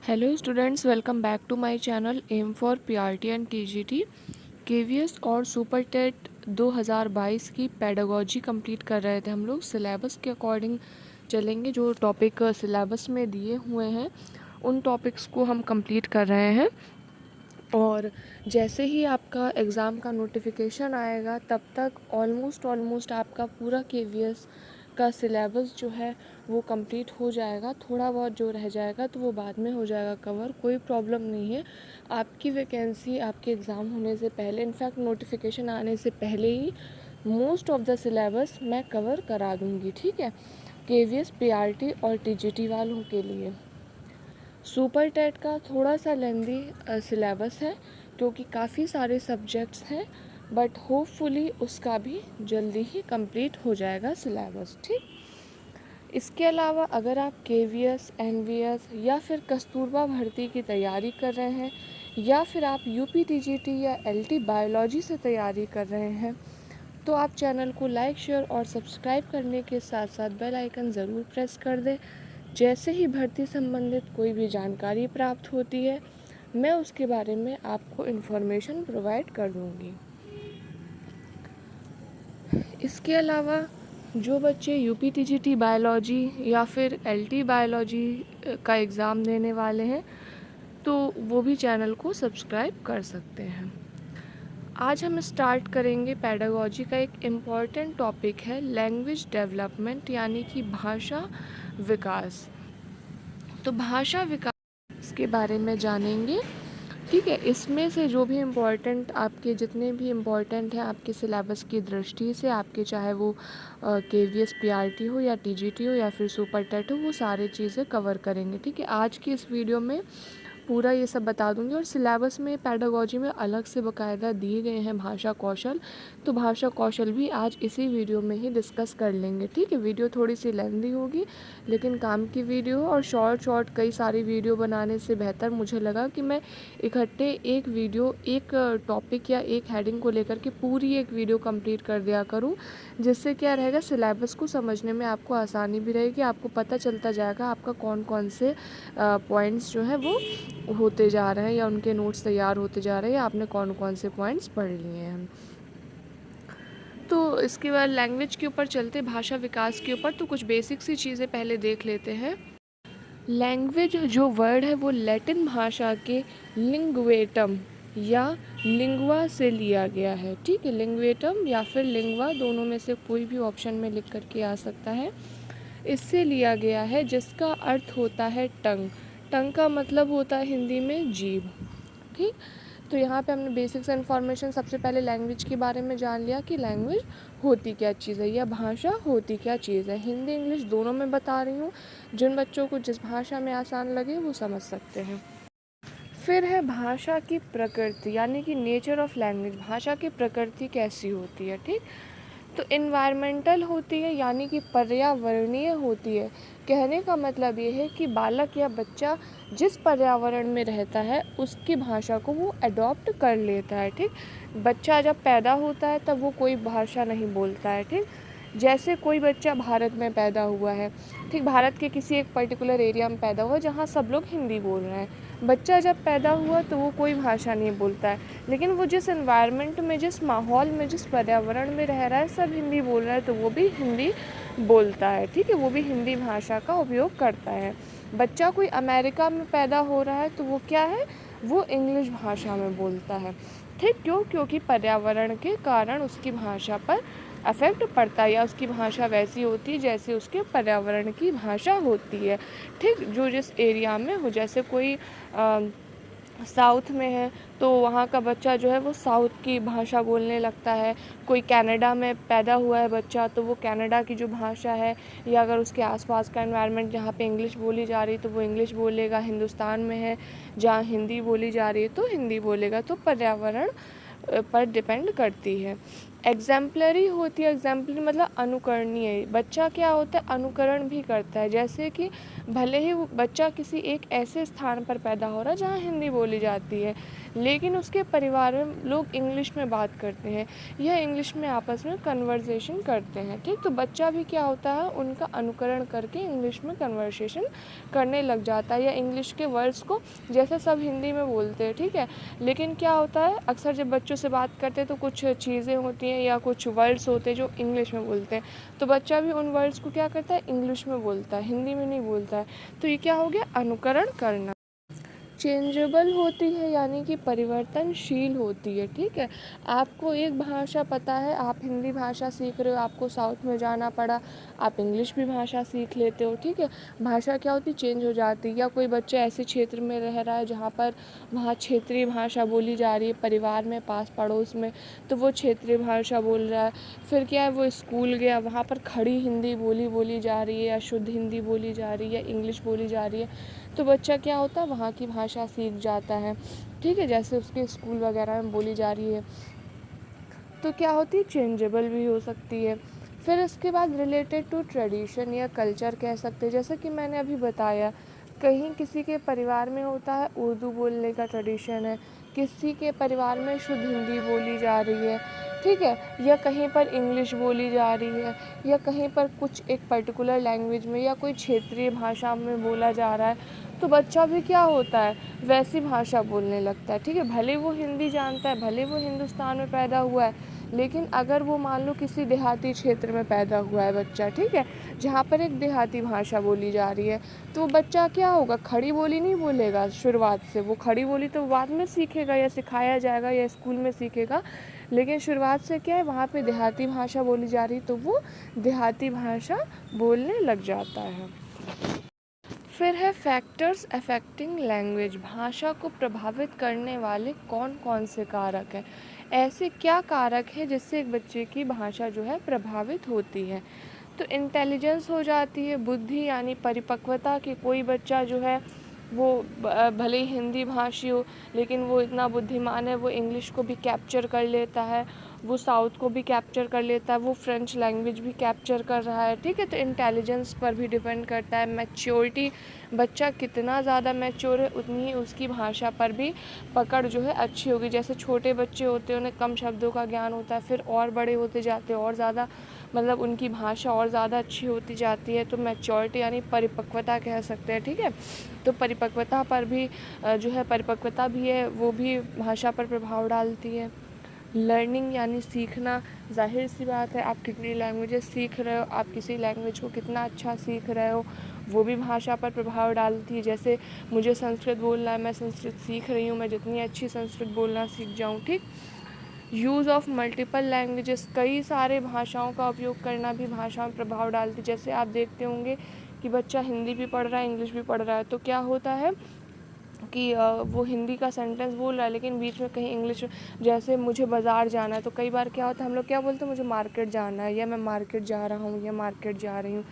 Hello students, welcome back to my channel M for PRT and TGT. KVS और super TET 2022 की pedagogy complete कर रहे थे हम लोग। सिलेबस के अकॉर्डिंग चलेंगे। जो टॉपिक सिलेबस में दिए हुए हैं उन टॉपिक्स को हम कंप्लीट कर रहे हैं। और जैसे ही आपका एग्ज़ाम का नोटिफिकेशन आएगा तब तक ऑलमोस्ट आपका पूरा केवीएस का सिलेबस जो है वो कंप्लीट हो जाएगा। थोड़ा बहुत जो रह जाएगा तो वो बाद में हो जाएगा कवर, कोई प्रॉब्लम नहीं है। आपकी वैकेंसी आपके एग्ज़ाम होने से पहले, इनफैक्ट नोटिफिकेशन आने से पहले ही मोस्ट ऑफ द सिलेबस मैं कवर करा दूँगी, ठीक है, केवीएस, पीआरटी और टीजीटी वालों के लिए। सुपर टेट का थोड़ा सा लेंदी सिलेबस है क्योंकि काफ़ी सारे सब्जेक्ट्स हैं, बट होपफुली उसका भी जल्दी ही कंप्लीट हो जाएगा सिलेबस, ठीक। इसके अलावा अगर आप केवीएस, एनवीएस या फिर कस्तूरबा भर्ती की तैयारी कर रहे हैं या फिर आप यूपी टीजीटी या एलटी बायोलॉजी से तैयारी कर रहे हैं तो आप चैनल को लाइक, शेयर और सब्सक्राइब करने के साथ साथ बेल आइकन ज़रूर प्रेस कर दें। जैसे ही भर्ती संबंधित कोई भी जानकारी प्राप्त होती है मैं उसके बारे में आपको इन्फॉर्मेशन प्रोवाइड कर दूँगी। इसके अलावा जो बच्चे यूपी टीजीटी बायोलॉजी या फिर एलटी बायोलॉजी का एग्ज़ाम देने वाले हैं तो वो भी चैनल को सब्सक्राइब कर सकते हैं। आज हम स्टार्ट करेंगे पेडागोजी का एक इम्पॉर्टेंट टॉपिक है लैंग्वेज डेवलपमेंट, यानी कि भाषा विकास। तो भाषा विकास के बारे में जानेंगे, ठीक है। इसमें से जो भी इम्पोर्टेंट आपके जितने भी इम्पोर्टेंट हैं आपके सिलेबस की दृष्टि से, आपके चाहे वो केवीएस, पीआरटी हो या टीजीटी हो या फिर सुपर टेट हो, वो सारी चीज़ें कवर करेंगे, ठीक है। आज की इस वीडियो में पूरा ये सब बता दूंगी। और सिलेबस में पेडागोजी में अलग से बाकायदा दिए गए हैं भाषा कौशल, तो भाषा कौशल भी आज इसी वीडियो में ही डिस्कस कर लेंगे, ठीक है। वीडियो थोड़ी सी लेंथी होगी लेकिन काम की वीडियो, और शॉर्ट कई सारी वीडियो बनाने से बेहतर मुझे लगा कि मैं इकट्ठे एक वीडियो, एक टॉपिक या एक हेडिंग को लेकर के पूरी एक वीडियो कंप्लीट कर दिया करूं, जिससे क्या रहेगा, सिलेबस को समझने में आपको आसानी भी रहेगी। आपको पता चलता जाएगा आपका कौन कौन से पॉइंट्स जो है वो होते जा रहे हैं या उनके नोट्स तैयार होते जा रहे हैं, आपने कौन कौन से पॉइंट्स पढ़ लिए हैं। तो इसके बाद लैंग्वेज के ऊपर चलते, भाषा विकास के ऊपर, तो कुछ बेसिक सी चीज़ें पहले देख लेते हैं। लैंग्वेज जो वर्ड है वो लैटिन भाषा के लिंग्वेटम या लिंगवा से लिया गया है, ठीक है। लिंग्वेटम या फिर लिंगवा, दोनों में से कोई भी ऑप्शन में लिख करके आ सकता है। इससे लिया गया है जिसका अर्थ होता है टंग। टंग का मतलब होता है हिंदी में जीभ, ठीक। तो यहाँ पे हमने बेसिक्स इन्फॉर्मेशन सबसे पहले लैंग्वेज के बारे में जान लिया कि लैंग्वेज होती क्या चीज़ है या भाषा होती क्या चीज़ है। हिंदी इंग्लिश दोनों में बता रही हूँ, जिन बच्चों को जिस भाषा में आसान लगे वो समझ सकते हैं। फिर है भाषा की प्रकृति, यानी कि नेचर ऑफ लैंग्वेज, भाषा की प्रकृति कैसी होती है, ठीक। तो इन्वायरमेंटल होती है, यानी कि पर्यावरणीय होती है। कहने का मतलब ये है कि बालक या बच्चा जिस पर्यावरण में रहता है उसकी भाषा को वो अडॉप्ट कर लेता है, ठीक। बच्चा जब पैदा होता है तब वो कोई भाषा नहीं बोलता है, ठीक। जैसे कोई बच्चा भारत में पैदा हुआ है, ठीक, भारत के किसी एक पर्टिकुलर एरिया में पैदा हुआ जहाँ सब लोग हिंदी बोल रहे हैं, बच्चा जब पैदा हुआ तो वो कोई भाषा नहीं बोलता है, लेकिन वो जिस एनवायरनमेंट में, जिस माहौल में, जिस पर्यावरण में रह रहा है, सब हिंदी बोल रहा है तो वो भी हिंदी बोलता है, ठीक है, वो भी हिंदी भाषा का उपयोग करता है। बच्चा कोई अमेरिका में पैदा हो रहा है तो वो क्या है, वो इंग्लिश भाषा में बोलता है, ठीक। क्योंकि पर्यावरण के कारण उसकी भाषा पर अफेक्ट पड़ता है या उसकी भाषा वैसी होती है जैसे उसके पर्यावरण की भाषा होती है, ठीक। जो जिस एरिया में हो, जैसे कोई साउथ में है तो वहाँ का बच्चा जो है वो साउथ की भाषा बोलने लगता है। कोई कनाडा में पैदा हुआ है बच्चा तो वो कनाडा की जो भाषा है, या अगर उसके आसपास का एनवायरनमेंट जहाँ पे इंग्लिश बोली जा रही है तो वो इंग्लिश बोलेगा। हिंदुस्तान में है जहाँ हिंदी बोली जा रही है तो हिंदी बोलेगा। तो पर्यावरण पर डिपेंड करती है। एग्जाम्पलरी होती है, एग्जाम्पलरी मतलब अनुकरणीय। बच्चा क्या होता है, अनुकरण भी करता है। जैसे कि भले ही वो बच्चा किसी एक ऐसे स्थान पर पैदा हो रहा है जहाँ हिंदी बोली जाती है, लेकिन उसके परिवार में लोग इंग्लिश में बात करते हैं या इंग्लिश में आपस में कन्वर्सेशन करते हैं, ठीक। तो बच्चा भी क्या होता है, उनका अनुकरण करके इंग्लिश में कन्वर्सेशन करने लग जाता है, या इंग्लिश के वर्ड्स को जैसे सब हिंदी में बोलते हैं, ठीक है। लेकिन क्या होता है, अक्सर जब बच्चों से बात करते हैं तो कुछ चीज़ें होती हैं या कुछ वर्ड्स होते हैं जो इंग्लिश में बोलते हैं, तो बच्चा भी उन वर्ड्स को क्या करता है, इंग्लिश में बोलता है, हिंदी में नहीं बोलता है। तो ये क्या हो गया, अनुकरण करना। चेंजेबल होती है यानी कि परिवर्तनशील होती है, ठीक है। आपको एक भाषा पता है, आप हिंदी भाषा सीख रहे हो, आपको साउथ में जाना पड़ा, आप इंग्लिश भी भाषा सीख लेते हो, ठीक है। भाषा क्या होती, चेंज हो जाती है। या कोई बच्चा ऐसे क्षेत्र में रह रहा है जहाँ पर वहाँ क्षेत्रीय भाषा बोली जा रही है, परिवार में, पास पड़ोस में, तो वो क्षेत्रीय भाषा बोल रहा है। फिर क्या है, वो स्कूल गया, वहाँ पर खड़ी हिंदी बोली जा रही है, या शुद्ध हिंदी बोली जा रही है, या इंग्लिश बोली जा रही है, तो बच्चा क्या होता है, वहाँ की भाषा सीख जाता है, ठीक है। जैसे उसके स्कूल वगैरह में बोली जा रही है, तो क्या होती है, चेंजेबल भी हो सकती है। फिर इसके बाद रिलेटेड टू ट्रेडिशन या कल्चर कह सकते हैं। जैसे कि मैंने अभी बताया, कहीं किसी के परिवार में होता है उर्दू बोलने का ट्रेडिशन है, किसी के परिवार में शुद्ध हिंदी बोली जा रही है, ठीक है, या कहीं पर इंग्लिश बोली जा रही है, या कहीं पर कुछ एक पर्टिकुलर लैंग्वेज में या कोई क्षेत्रीय भाषा में बोला जा रहा है, तो बच्चा भी क्या होता है, वैसी भाषा बोलने लगता है, ठीक है। भले वो हिंदी जानता है, भले वो हिंदुस्तान में पैदा हुआ है, लेकिन अगर वो मान लो किसी देहाती क्षेत्र में पैदा हुआ है बच्चा, ठीक है, जहाँ पर एक देहाती भाषा बोली जा रही है, तो बच्चा क्या होगा, खड़ी बोली नहीं बोलेगा शुरुआत से। वो खड़ी बोली तो बाद में सीखेगा या सिखाया जाएगा या स्कूल में सीखेगा, लेकिन शुरुआत से क्या है, वहाँ पे देहाती भाषा बोली जा रही, तो वो देहाती भाषा बोलने लग जाता है। फिर है फैक्टर्स अफेक्टिंग लैंग्वेज। भाषा को प्रभावित करने वाले कौन कौन से कारक हैं। ऐसे क्या कारक हैं जिससे एक बच्चे की भाषा जो है प्रभावित होती है। तो इंटेलिजेंस हो जाती है, बुद्धि यानी परिपक्वता की। कोई बच्चा जो है वो भले ही हिंदी भाषी हो, लेकिन वो इतना बुद्धिमान है, वो इंग्लिश को भी कैप्चर कर लेता है, वो साउथ को भी कैप्चर कर लेता है, वो फ्रेंच लैंग्वेज भी कैप्चर कर रहा है, ठीक है। तो इंटेलिजेंस पर भी डिपेंड करता है। मैच्योरिटी, बच्चा कितना ज़्यादा मैच्योर है, उतनी ही उसकी भाषा पर भी पकड़ जो है अच्छी होगी। जैसे छोटे बच्चे होते हैं, उन्हें कम शब्दों का ज्ञान होता है, फिर और बड़े होते जाते हैं और ज़्यादा, मतलब उनकी भाषा और ज़्यादा अच्छी होती जाती है। तो मैच्योरिटी यानी परिपक्वता कह सकते हैं, ठीक है। तो परिपक्वता पर भी जो है, परिपक्वता भी है, वो भी भाषा पर प्रभाव डालती है। लर्निंग यानी सीखना, जाहिर सी बात है, आप कितनी लैंग्वेजेस सीख रहे हो, आप किसी लैंग्वेज को कितना अच्छा सीख रहे हो, वो भी भाषा पर प्रभाव डालती है। जैसे मुझे संस्कृत बोलना है, मैं संस्कृत सीख रही हूँ, मैं जितनी अच्छी संस्कृत बोलना सीख जाऊँ, ठीक। यूज़ ऑफ मल्टीपल लैंग्वेजेस, कई सारे भाषाओं का उपयोग करना भी भाषा में प्रभाव डालती है। जैसे आप देखते होंगे कि बच्चा हिंदी भी पढ़ रहा है, इंग्लिश भी पढ़ रहा है, तो क्या होता है कि वो हिंदी का सेंटेंस बोल रहा है, लेकिन बीच में कहीं इंग्लिश, जैसे मुझे बाज़ार जाना है, तो कई बार क्या होता है, हम लोग क्या बोलते हैं, मुझे मार्केट जाना है, या मैं मार्केट जा रहा हूँ, या मार्केट जा रही हूँ,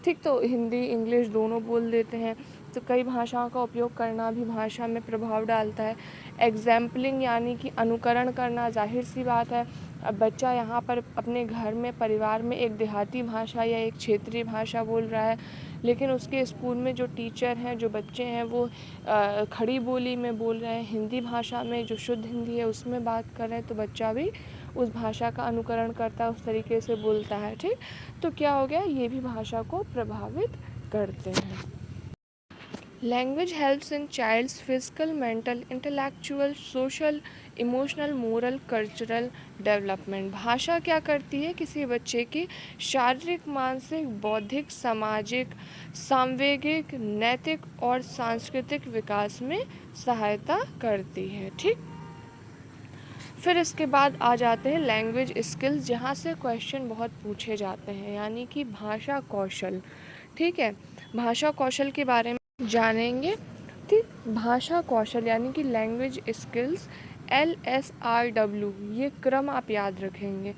ठीक। तो हिंदी इंग्लिश दोनों बोल देते हैं। तो कई भाषाओं का उपयोग करना भी भाषा में प्रभाव डालता है। एग्जाम्पलिंग यानी कि अनुकरण करना, जाहिर सी बात है, अब बच्चा यहाँ पर अपने घर में, परिवार में एक देहाती भाषा या एक क्षेत्रीय भाषा बोल रहा है, लेकिन उसके स्कूल में जो टीचर हैं, जो बच्चे हैं, वो खड़ी बोली में बोल रहे हैं, हिंदी भाषा में जो शुद्ध हिंदी है उसमें बात कर रहे हैं, तो बच्चा भी उस भाषा का अनुकरण करता है, उस तरीके से बोलता है, ठीक। तो क्या हो गया, ये भी भाषा को प्रभावित करते हैं। Language helps in child's physical, mental, intellectual, social, emotional, moral, cultural development. भाषा क्या करती है, किसी बच्चे की शारीरिक, मानसिक, बौद्धिक, सामाजिक, सांवेगिक, नैतिक और सांस्कृतिक विकास में सहायता करती है, ठीक। फिर इसके बाद आ जाते हैं लैंग्वेज स्किल्स, जहाँ से क्वेश्चन बहुत पूछे जाते हैं, यानी कि भाषा कौशल, ठीक है। भाषा कौशल के बारे में जानेंगे, ठीक। भाषा कौशल यानी कि लैंग्वेज स्किल्स, LSRW, ये क्रम आप याद रखेंगे।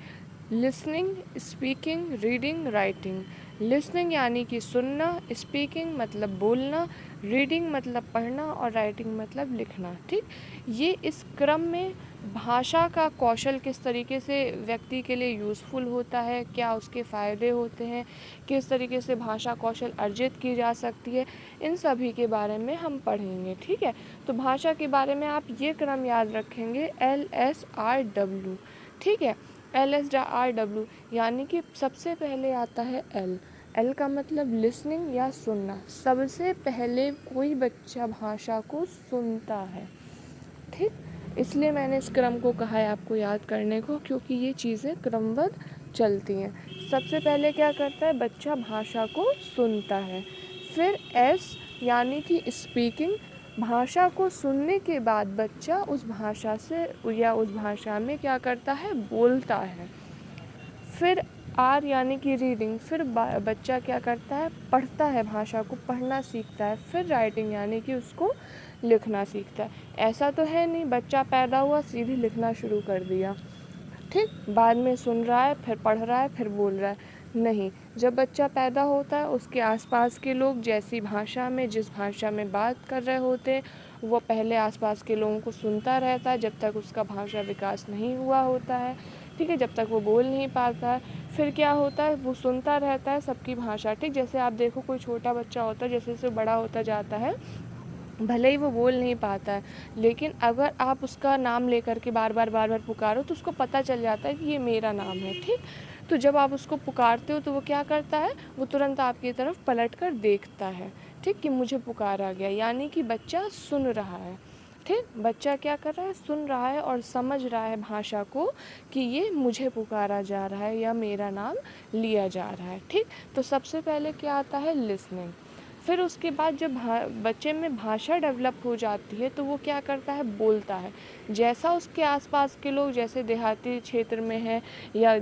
Listening, speaking, reading, writing. Listening यानी कि सुनना, स्पीकिंग मतलब बोलना, रीडिंग मतलब पढ़ना और राइटिंग मतलब लिखना। ठीक, ये इस क्रम में भाषा का कौशल किस तरीके से व्यक्ति के लिए यूज़फुल होता है, क्या उसके फ़ायदे होते हैं, किस तरीके से भाषा कौशल अर्जित की जा सकती है, इन सभी के बारे में हम पढ़ेंगे। ठीक है, तो भाषा के बारे में आप ये क्रम याद रखेंगे, LSRW। ठीक है, LSRW यानी कि सबसे पहले आता है एल का मतलब लिसनिंग या सुनना। सबसे पहले कोई बच्चा भाषा को सुनता है। ठीक, इसलिए मैंने इस क्रम को कहा है आपको याद करने को, क्योंकि ये चीज़ें क्रमबद्ध चलती हैं। सबसे पहले क्या करता है, बच्चा भाषा को सुनता है। फिर एस यानी कि स्पीकिंग, भाषा को सुनने के बाद बच्चा उस भाषा से या उस भाषा में क्या करता है, बोलता है। फिर आर यानी कि रीडिंग, फिर बच्चा क्या करता है, पढ़ता है, भाषा को पढ़ना सीखता है। फिर राइटिंग यानी कि उसको लिखना सीखता है। ऐसा तो है नहीं बच्चा पैदा हुआ सीधे लिखना शुरू कर दिया। ठीक, बाद में सुन रहा है, फिर पढ़ रहा है, फिर बोल रहा है, नहीं। जब बच्चा पैदा होता है उसके आसपास के लोग जैसी भाषा में, जिस भाषा में बात कर रहे होते हैं, वो पहले आसपास के लोगों को सुनता रहता है जब तक उसका भाषा विकास नहीं हुआ होता है। ठीक है, जब तक वो बोल नहीं पाता है। फिर क्या होता है, वो सुनता रहता है सबकी भाषा। ठीक, जैसे आप देखो कोई छोटा बच्चा होता है, जैसे जैसे बड़ा होता जाता है, भले ही वो बोल नहीं पाता है, लेकिन अगर आप उसका नाम लेकर के बार बार पुकारो तो उसको पता चल जाता है कि ये मेरा नाम है। ठीक, तो जब आप उसको पुकारते हो तो वो क्या करता है, वो तुरंत आपकी तरफ पलट कर देखता है। ठीक, कि मुझे पुकारा गया, यानी कि बच्चा सुन रहा है। ठीक, बच्चा क्या कर रहा है, सुन रहा है और समझ रहा है भाषा को कि ये मुझे पुकारा जा रहा है या मेरा नाम लिया जा रहा है। ठीक, तो सबसे पहले क्या आता है, लिसनिंग। फिर उसके बाद जब बच्चे में भाषा डेवलप हो जाती है तो वो क्या करता है, बोलता है। जैसा उसके आसपास के लोग, जैसे देहाती क्षेत्र में है या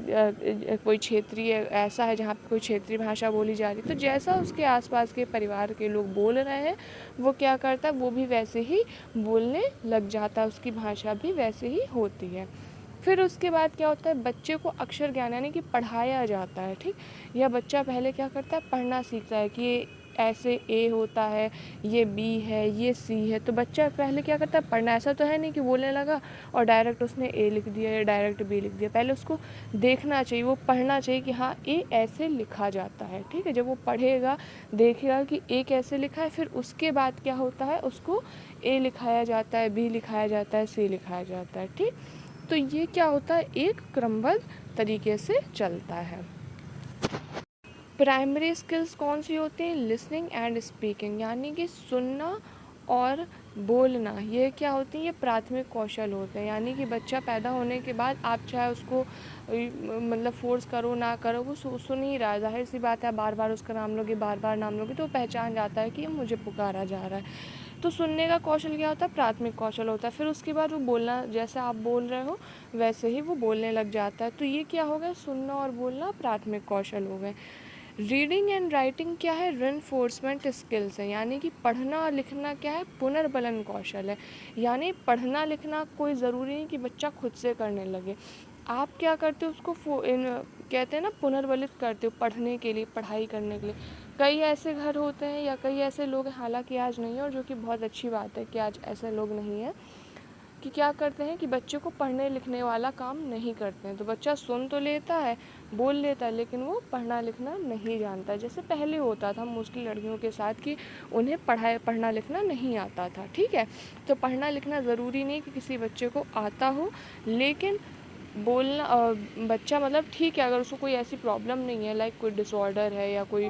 कोई क्षेत्रीय ऐसा है जहाँ पे कोई क्षेत्रीय भाषा बोली जा रही है, तो जैसा उसके आसपास के परिवार के लोग बोल रहे हैं वो क्या करता है, वो भी वैसे ही बोलने लग जाता है, उसकी भाषा भी वैसे ही होती है। फिर उसके बाद क्या होता है, बच्चे को अक्षर ज्ञान यानी कि पढ़ाया जाता है। ठीक, यह बच्चा पहले क्या करता है, पढ़ना सीखता है कि ऐसे ए होता है, ये बी है, ये सी है। तो बच्चा पहले क्या करता है, पढ़ना। ऐसा तो है नहीं कि बोलने लगा और डायरेक्ट उसने ए लिख दिया या डायरेक्ट बी लिख दिया। पहले उसको देखना चाहिए, वो पढ़ना चाहिए कि हाँ ए ऐसे लिखा जाता है। ठीक है, जब वो पढ़ेगा, देखेगा कि ए कैसे लिखा है, फिर उसके बाद क्या होता है, उसको ए लिखाया जाता है, बी लिखाया जाता है, सी लिखाया जाता है। ठीक, तो ये क्या होता है, एक क्रमबद्ध तरीके से चलता है। प्राइमरी स्किल्स कौन सी होती हैं, लिसनिंग एंड स्पीकिंग, यानी कि सुनना और बोलना। ये क्या होती है, ये प्राथमिक कौशल होते हैं। यानी कि बच्चा पैदा होने के बाद आप चाहे उसको मतलब फोर्स करो ना करो, वो सुन ही रहा है। जाहिर सी बात है, बार बार उसका नाम लोगे, बार बार नाम लोगे तो वो पहचान जाता है कि मुझे पुकारा जा रहा है। तो सुनने का कौशल क्या होता है, प्राथमिक कौशल होता है। फिर उसके बाद वो बोलना, जैसे आप बोल रहे हो वैसे ही वो बोलने लग जाता है। तो ये क्या हो गया, सुनना और बोलना प्राथमिक कौशल हो गए। रीडिंग एंड राइटिंग क्या है, रेनफोर्समेंट स्किल्स है। यानी कि पढ़ना और लिखना क्या है, पुनर्बलन कौशल है। यानी पढ़ना लिखना कोई ज़रूरी नहीं कि बच्चा खुद से करने लगे। आप क्या करते हो, उसको कहते हैं ना, पुनर्बलित करते हो पढ़ने के लिए, पढ़ाई करने के लिए। कई ऐसे घर होते हैं या कई ऐसे लोग हैं, हालांकि आज नहीं है, और जो कि बहुत अच्छी बात है कि आज ऐसे लोग नहीं हैं, कि क्या करते हैं कि बच्चे को पढ़ने लिखने वाला काम नहीं करते हैं। तो बच्चा सुन तो लेता है, बोल लेता है, लेकिन वो पढ़ना लिखना नहीं जानता। जैसे पहले होता था मोस्टली लड़कियों के साथ कि उन्हें पढ़ना लिखना नहीं आता था। ठीक है, तो पढ़ना लिखना ज़रूरी नहीं कि किसी बच्चे को आता हो, लेकिन बोलना बच्चा मतलब ठीक है, अगर उसको कोई ऐसी प्रॉब्लम नहीं है, लाइक कोई डिसऑर्डर है या कोई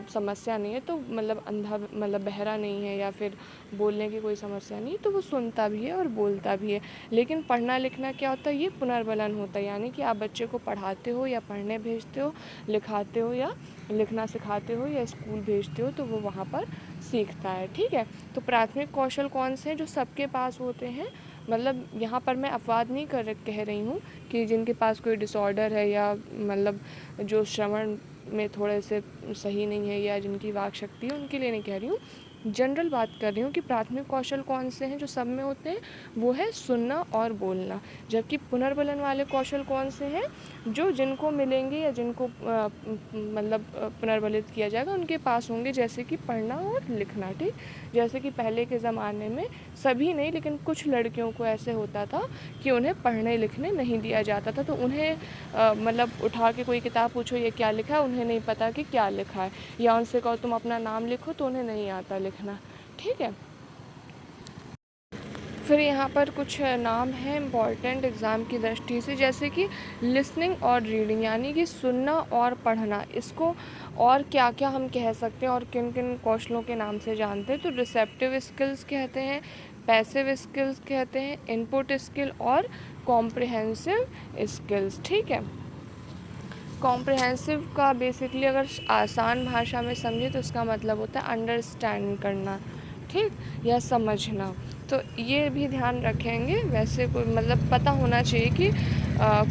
समस्या नहीं है, तो मतलब अंधा मतलब बहरा नहीं है या फिर बोलने की कोई समस्या नहीं, तो वो सुनता भी है और बोलता भी है। लेकिन पढ़ना लिखना क्या होता है, ये पुनर्बलन होता है। यानी कि आप बच्चे को पढ़ाते हो या पढ़ने भेजते हो, लिखाते हो या लिखना सिखाते हो या स्कूल भेजते हो, तो वो वहाँ पर सीखता है। ठीक है, तो प्राथमिक कौशल कौन से हैं जो सबके पास होते हैं, मतलब यहाँ पर मैं अपवाद नहीं कह रही हूँ कि जिनके पास कोई डिसऑर्डर है या मतलब जो श्रवण में थोड़े से सही नहीं है या जिनकी वाक शक्ति है, उनके लिए नहीं कह रही हूँ। जनरल बात कर रही हूँ कि प्राथमिक कौशल कौन से हैं जो सब में होते हैं, वो है सुनना और बोलना। जबकि पुनर्बलन वाले कौशल कौन से हैं, जो जिनको मिलेंगे या जिनको मतलब पुनर्बलित किया जाएगा उनके पास होंगे, जैसे कि पढ़ना और लिखना। ठीक, जैसे कि पहले के ज़माने में सभी नहीं लेकिन कुछ लड़कियों को ऐसे होता था कि उन्हें पढ़ने लिखने नहीं दिया जाता था, तो उन्हें मतलब उठा के कोई किताब पूछो ये क्या लिखा है, उन्हें नहीं पता कि क्या लिखा है, या उनसे कहो तुम अपना नाम लिखो तो उन्हें नहीं आता लिखना। ठीक है, फिर यहाँ पर कुछ नाम हैं इम्पॉर्टेंट एग्ज़ाम की दृष्टि से, जैसे कि लिसनिंग और रीडिंग, यानी कि सुनना और पढ़ना। इसको और क्या क्या हम कह सकते हैं और किन किन कौशलों के नाम से जानते हैं, तो रिसेप्टिव स्किल्स कहते हैं, पैसिव स्किल्स कहते हैं, इनपुट स्किल और कॉम्प्रिहेंसिव स्किल्स। ठीक है, कॉम्प्रिहेंसिव का बेसिकली अगर आसान भाषा में समझे तो उसका मतलब होता है अंडरस्टैंड करना, ठीक, या समझना। तो ये भी ध्यान रखेंगे, वैसे कोई मतलब पता होना चाहिए कि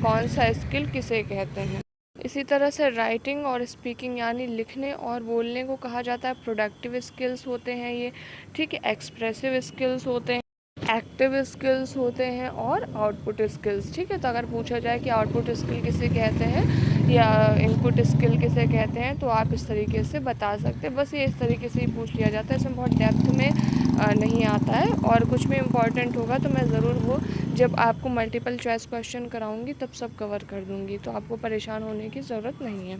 कौन सा स्किल किसे कहते हैं। इसी तरह से राइटिंग और स्पीकिंग यानी लिखने और बोलने को कहा जाता है प्रोडक्टिव स्किल्स होते हैं ये। ठीक है, एक्सप्रेसिव स्किल्स होते हैं, एक्टिव स्किल्स होते हैं और आउटपुट स्किल्स। ठीक है, तो अगर पूछा जाए कि आउटपुट स्किल किसे कहते हैं या इनपुट स्किल किसे कहते हैं, तो आप इस तरीके से बता सकते हैं। बस ये इस तरीके से ही पूछ लिया जाता है, इसमें बहुत डेप्थ में नहीं आता है। और कुछ भी इम्पॉर्टेंट होगा तो मैं ज़रूर वो जब आपको मल्टीपल चॉइस क्वेश्चन कराऊंगी तब सब कवर कर दूंगी, तो आपको परेशान होने की ज़रूरत नहीं है।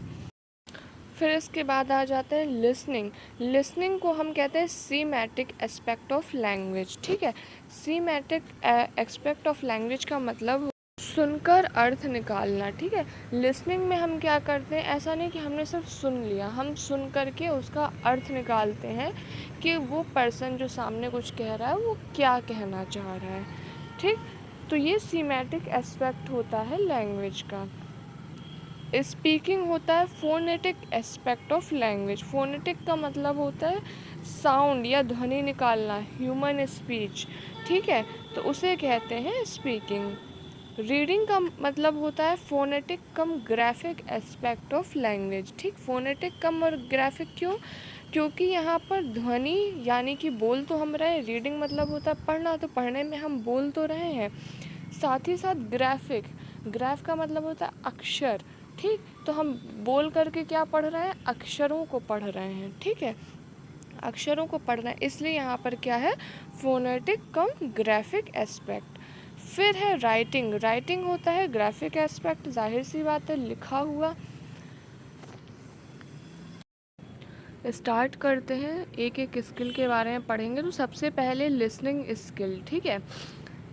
फिर इसके बाद आ जाते हैं लिसनिंग। लिसनिंग को हम कहते हैं सीमैटिक एस्पेक्ट ऑफ लैंग्वेज। ठीक है, सीमैटिक एस्पेक्ट ऑफ लैंग्वेज का मतलब सुनकर अर्थ निकालना। ठीक है, लिसनिंग में हम क्या करते हैं, ऐसा नहीं कि हमने सिर्फ सुन लिया, हम सुन कर के उसका अर्थ निकालते हैं कि वो पर्सन जो सामने कुछ कह रहा है वो क्या कहना चाह रहा है। ठीक, तो ये सीमैटिक एस्पेक्ट होता है लैंग्वेज का। स्पीकिंग होता है phonetic aspect of language. Phonetic का मतलब होता है साउंड या ध्वनि निकालना, ह्यूमन स्पीच। ठीक है, तो उसे कहते हैं स्पीकिंग। रीडिंग का मतलब होता है phonetic come graphic aspect of language. ठीक, फोनेटिक कम और ग्राफिक क्यों, क्योंकि यहाँ पर ध्वनि यानी कि बोल तो हम रहे हैं, रीडिंग मतलब होता है पढ़ना, तो पढ़ने में हम बोल तो रहे हैं, साथ ही साथ ग्राफिक, ग्राफ का मतलब होता है अक्षर। ठीक, तो हम बोल करके क्या पढ़ रहे हैं, अक्षरों को पढ़ रहे हैं। ठीक है, अक्षरों को पढ़ना है, इसलिए यहाँ पर क्या है, फोनेटिक कम ग्राफिक एस्पेक्ट। फिर है राइटिंग। राइटिंग होता है ग्राफिक एस्पेक्ट, जाहिर सी बात है लिखा हुआ। स्टार्ट करते हैं, एक एक स्किल के बारे में पढ़ेंगे। तो सबसे पहले लिसनिंग स्किल। ठीक है,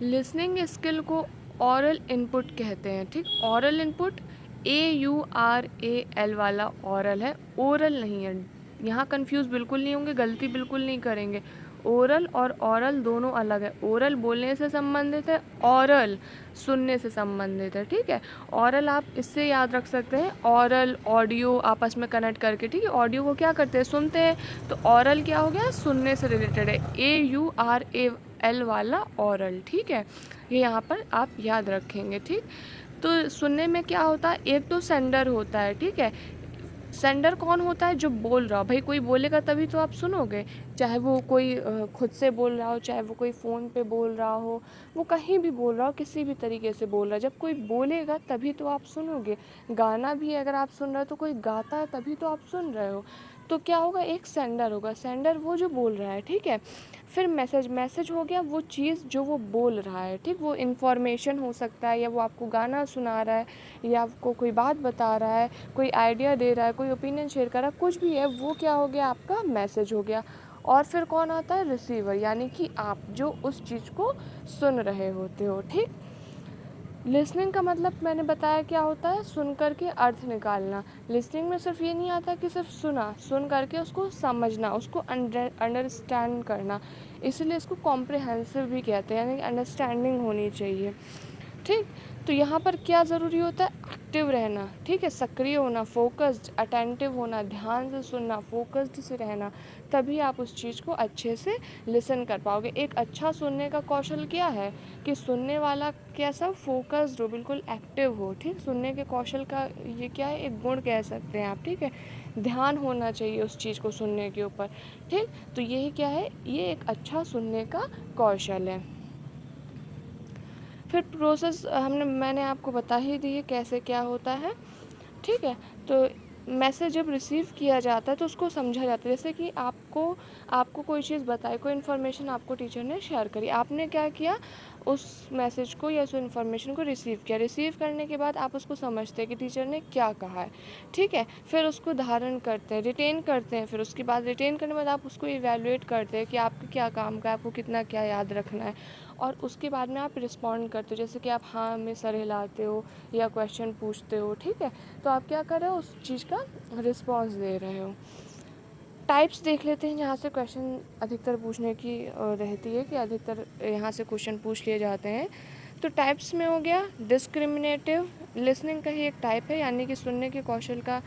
लिसनिंग स्किल को ऑरल इनपुट कहते हैं। ठीक, ऑरल इनपुट AURAL वाला ऑरल है, ओरल नहीं है। यहाँ कंफ्यूज बिल्कुल नहीं होंगे, गलती बिल्कुल नहीं करेंगे। ओरल और ऑरल दोनों अलग है। ओरल बोलने से संबंधित है, ऑरल सुनने से संबंधित है। ठीक है, ऑरल आप इससे याद रख सकते हैं, ऑरल ऑडियो आपस में कनेक्ट करके। ठीक है, ऑडियो को क्या करते हैं, सुनते हैं, तो ऑरल क्या हो गया, सुनने से रिलेटेड है, AURAL वाला ऑरल। ठीक है, ये यहाँ पर आप याद रखेंगे। ठीक, तो सुनने में क्या होता है, एक तो सेंडर होता है। ठीक है, सेंडर कौन होता है, जो बोल रहा हो। भाई कोई बोलेगा तभी तो आप सुनोगे, चाहे वो कोई खुद से बोल रहा हो, चाहे वो कोई फ़ोन पे बोल रहा हो, वो कहीं भी बोल रहा हो, किसी भी तरीके से बोल रहा है, जब कोई बोलेगा तभी तो आप सुनोगे। गाना भी अगर आप सुन रहे हो तो कोई गाता है तभी तो आप सुन रहे हो, तो क्या होगा, एक सेंडर होगा, सेंडर वो जो बोल रहा है। ठीक है, फिर मैसेज, मैसेज हो गया वो चीज़ जो वो बोल रहा है। ठीक, वो इन्फॉर्मेशन हो सकता है, या वो आपको गाना सुना रहा है, या आपको कोई बात बता रहा है, कोई आइडिया दे रहा है, कोई ओपिनियन शेयर कर रहा है, कुछ भी है, वो क्या हो गया, आपका मैसेज हो गया। और फिर कौन आता है, रिसीवर, यानी कि आप जो उस चीज़ को सुन रहे होते हो। ठीक, लिसनिंग का मतलब मैंने बताया क्या होता है, सुन करके अर्थ निकालना। लिसनिंग में सिर्फ ये नहीं आता कि सिर्फ सुना, सुन करके उसको समझना, उसको अंडरस्टैंड करना, इसीलिए इसको कॉम्प्रिहेंसिव भी कहते हैं, यानी अंडरस्टैंडिंग होनी चाहिए। ठीक। तो यहाँ पर क्या ज़रूरी होता है, एक्टिव रहना, ठीक है, सक्रिय होना, फोकस्ड, अटेंटिव होना, ध्यान से सुनना, फोकस्ड से रहना, तभी आप उस चीज़ को अच्छे से लिसन कर पाओगे। एक अच्छा सुनने का कौशल क्या है कि सुनने वाला कैसा, फोकस्ड हो, बिल्कुल एक्टिव हो, ठीक। सुनने के कौशल का ये क्या है, एक गुण कह सकते हैं आप, ठीक है। ध्यान होना चाहिए उस चीज़ को सुनने के ऊपर, ठीक। तो यही क्या है, ये एक अच्छा सुनने का कौशल है। फिर प्रोसेस मैंने आपको बता ही दी है कैसे क्या होता है, ठीक है। तो मैसेज जब रिसीव किया जाता है तो उसको समझा जाता है, जैसे कि आपको कोई चीज़ बताई, कोई इन्फॉर्मेशन आपको टीचर ने शेयर करी, आपने क्या किया, उस मैसेज को या उस इन्फॉर्मेशन को रिसीव किया। रिसीव करने के बाद आप उसको समझते हैं कि टीचर ने क्या कहा है, ठीक है। फिर उसको धारण करते हैं, रिटेन करते हैं। फिर उसके बाद रिटेन करने के बाद आप उसको इवैल्यूएट करते हैं कि आपका क्या काम का है, आपको कितना क्या याद रखना है, और उसके बाद में आप रिस्पॉन्ड करते हो, जैसे कि आप हाँ में सर हिलाते हो या क्वेश्चन पूछते हो, ठीक है। तो आप क्या कर रहे हो, उस चीज़ का रिस्पॉन्स दे रहे हो। टाइप्स देख लेते हैं जहाँ से क्वेश्चन अधिकतर पूछने की रहती है, कि अधिकतर यहाँ से क्वेश्चन पूछ लिए जाते हैं। तो टाइप्स में हो गया डिस्क्रिमिनेटिव लिसनिंग का ही एक टाइप है, यानी कि सुनने के कौशल का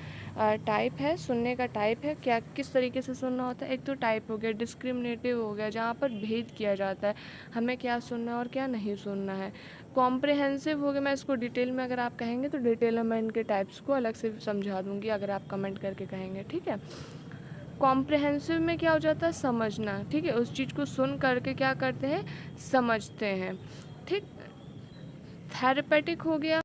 टाइप है, सुनने का टाइप है, क्या किस तरीके से सुनना होता है। एक तो टाइप हो गया, डिस्क्रिमिनेटिव हो गया, जहाँ पर भेद किया जाता है, हमें क्या सुनना है और क्या नहीं सुनना है। कॉम्प्रिहेंसिव हो गया, मैं इसको डिटेल में अगर आप कहेंगे तो डिटेल में मैं इनके टाइप्स को अलग से समझा दूँगी अगर आप कमेंट करके कहेंगे, ठीक है। कॉम्प्रिहेंसिव में क्या हो जाता है, समझना, ठीक है, उस चीज़ को सुन करके क्या करते हैं, समझते हैं, ठीक। थेरेपेटिक हो गया,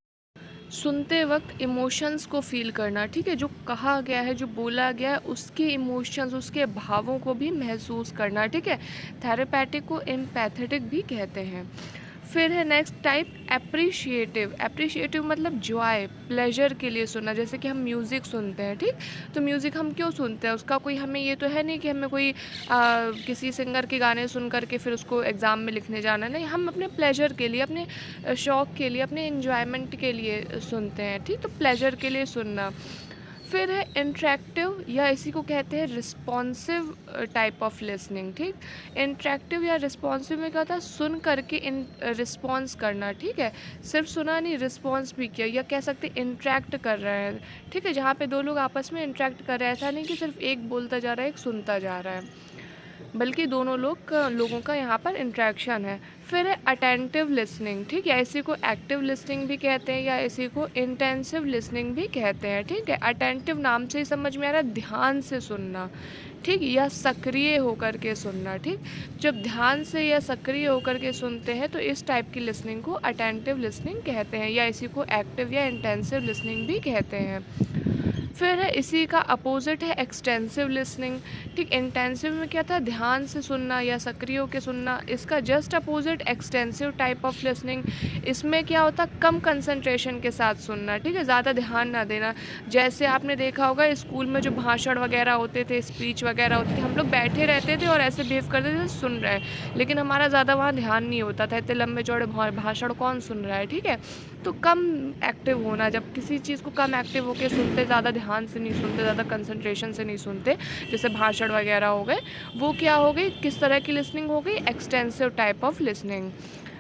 सुनते वक्त इमोशंस को फील करना, ठीक है, जो कहा गया है, जो बोला गया है, उसके इमोशंस, उसके भावों को भी महसूस करना, ठीक है। थेरेपेटिक को एम्पैथेटिक भी कहते हैं। फिर है नेक्स्ट टाइप एप्रिशिएटिव। एप्रिशिएटिव मतलब जॉय, प्लेजर के लिए सुनना, जैसे कि हम म्यूज़िक सुनते हैं, ठीक। तो म्यूज़िक हम क्यों सुनते हैं, उसका कोई हमें ये तो है नहीं कि हमें कोई किसी सिंगर के गाने सुन करके फिर उसको एग्ज़ाम में लिखने जाना, नहीं, हम अपने प्लेजर के लिए, अपने शौक़ के लिए, अपने इन्जॉयमेंट के लिए सुनते हैं, ठीक। तो प्लेजर के लिए सुनना। फिर है इंटरेक्टिव, या इसी को कहते हैं रिस्पॉन्सिव टाइप ऑफ लिसनिंग, ठीक। इंटरेक्टिव या रिस्पॉन्सिव में क्या होता है, सुन करके रिस्पॉन्स करना, ठीक है, सिर्फ सुना नहीं, रिस्पॉन्स भी किया, या कह सकते इंटरेक्ट कर रहे हैं, ठीक है, जहाँ पे दो लोग आपस में इंटरेक्ट कर रहे हैं, ऐसा नहीं कि सिर्फ एक बोलता जा रहा है एक सुनता जा रहा है, बल्कि दोनों लोगों का यहाँ पर इंट्रैक्शन है। फिर है अटेंटिव लिसनिंग, ठीक है, इसी को एक्टिव लिसनिंग भी कहते हैं या इसी को इंटेंसिव लिसनिंग भी कहते हैं, ठीक है। अटेंटिव नाम से ही समझ में आ रहा है, ध्यान से सुनना, ठीक, या सक्रिय होकर के सुनना, ठीक। जब ध्यान से या सक्रिय होकर के सुनते हैं तो इस टाइप की लिसनिंग को अटेंटिव लिसनिंग कहते हैं, या इसी को एक्टिव या इंटेंसिव लिसनिंग भी कहते हैं। फिर है इसी का अपोजिट है एक्सटेंसिव लिसनिंग, ठीक। इंटेंसिव में क्या था, ध्यान से सुनना या सक्रिय होकर सुनना, इसका just opposite extensive type of listening. इसमें क्या होता, कम कंसंट्रेशन के साथ सुनना, ठीक है, ज़्यादा ध्यान ना देना। जैसे आपने देखा होगा स्कूल में जो भाषण वगैरह होते थे, स्पीच वगैरह होती थी, हम लोग बैठे रहते थे और ऐसे बिहेव करते थे सुन रहे हैं, लेकिन हमारा ज़्यादा वहाँ ध्यान नहीं होता था, इतने लंबे चौड़े भाषण कौन सुन रहा है, ठीक है। तो कम एक्टिव होना, जब किसी चीज़ को कम एक्टिव होकर सुनते, ज़्यादा ध्यान से नहीं सुनते, ज़्यादा कंसंट्रेशन से नहीं सुनते, जैसे भाषण वगैरह हो गए, वो क्या हो गई, किस तरह की लिसनिंग हो गई, एक्सटेंसिव टाइप ऑफ लिसनिंग।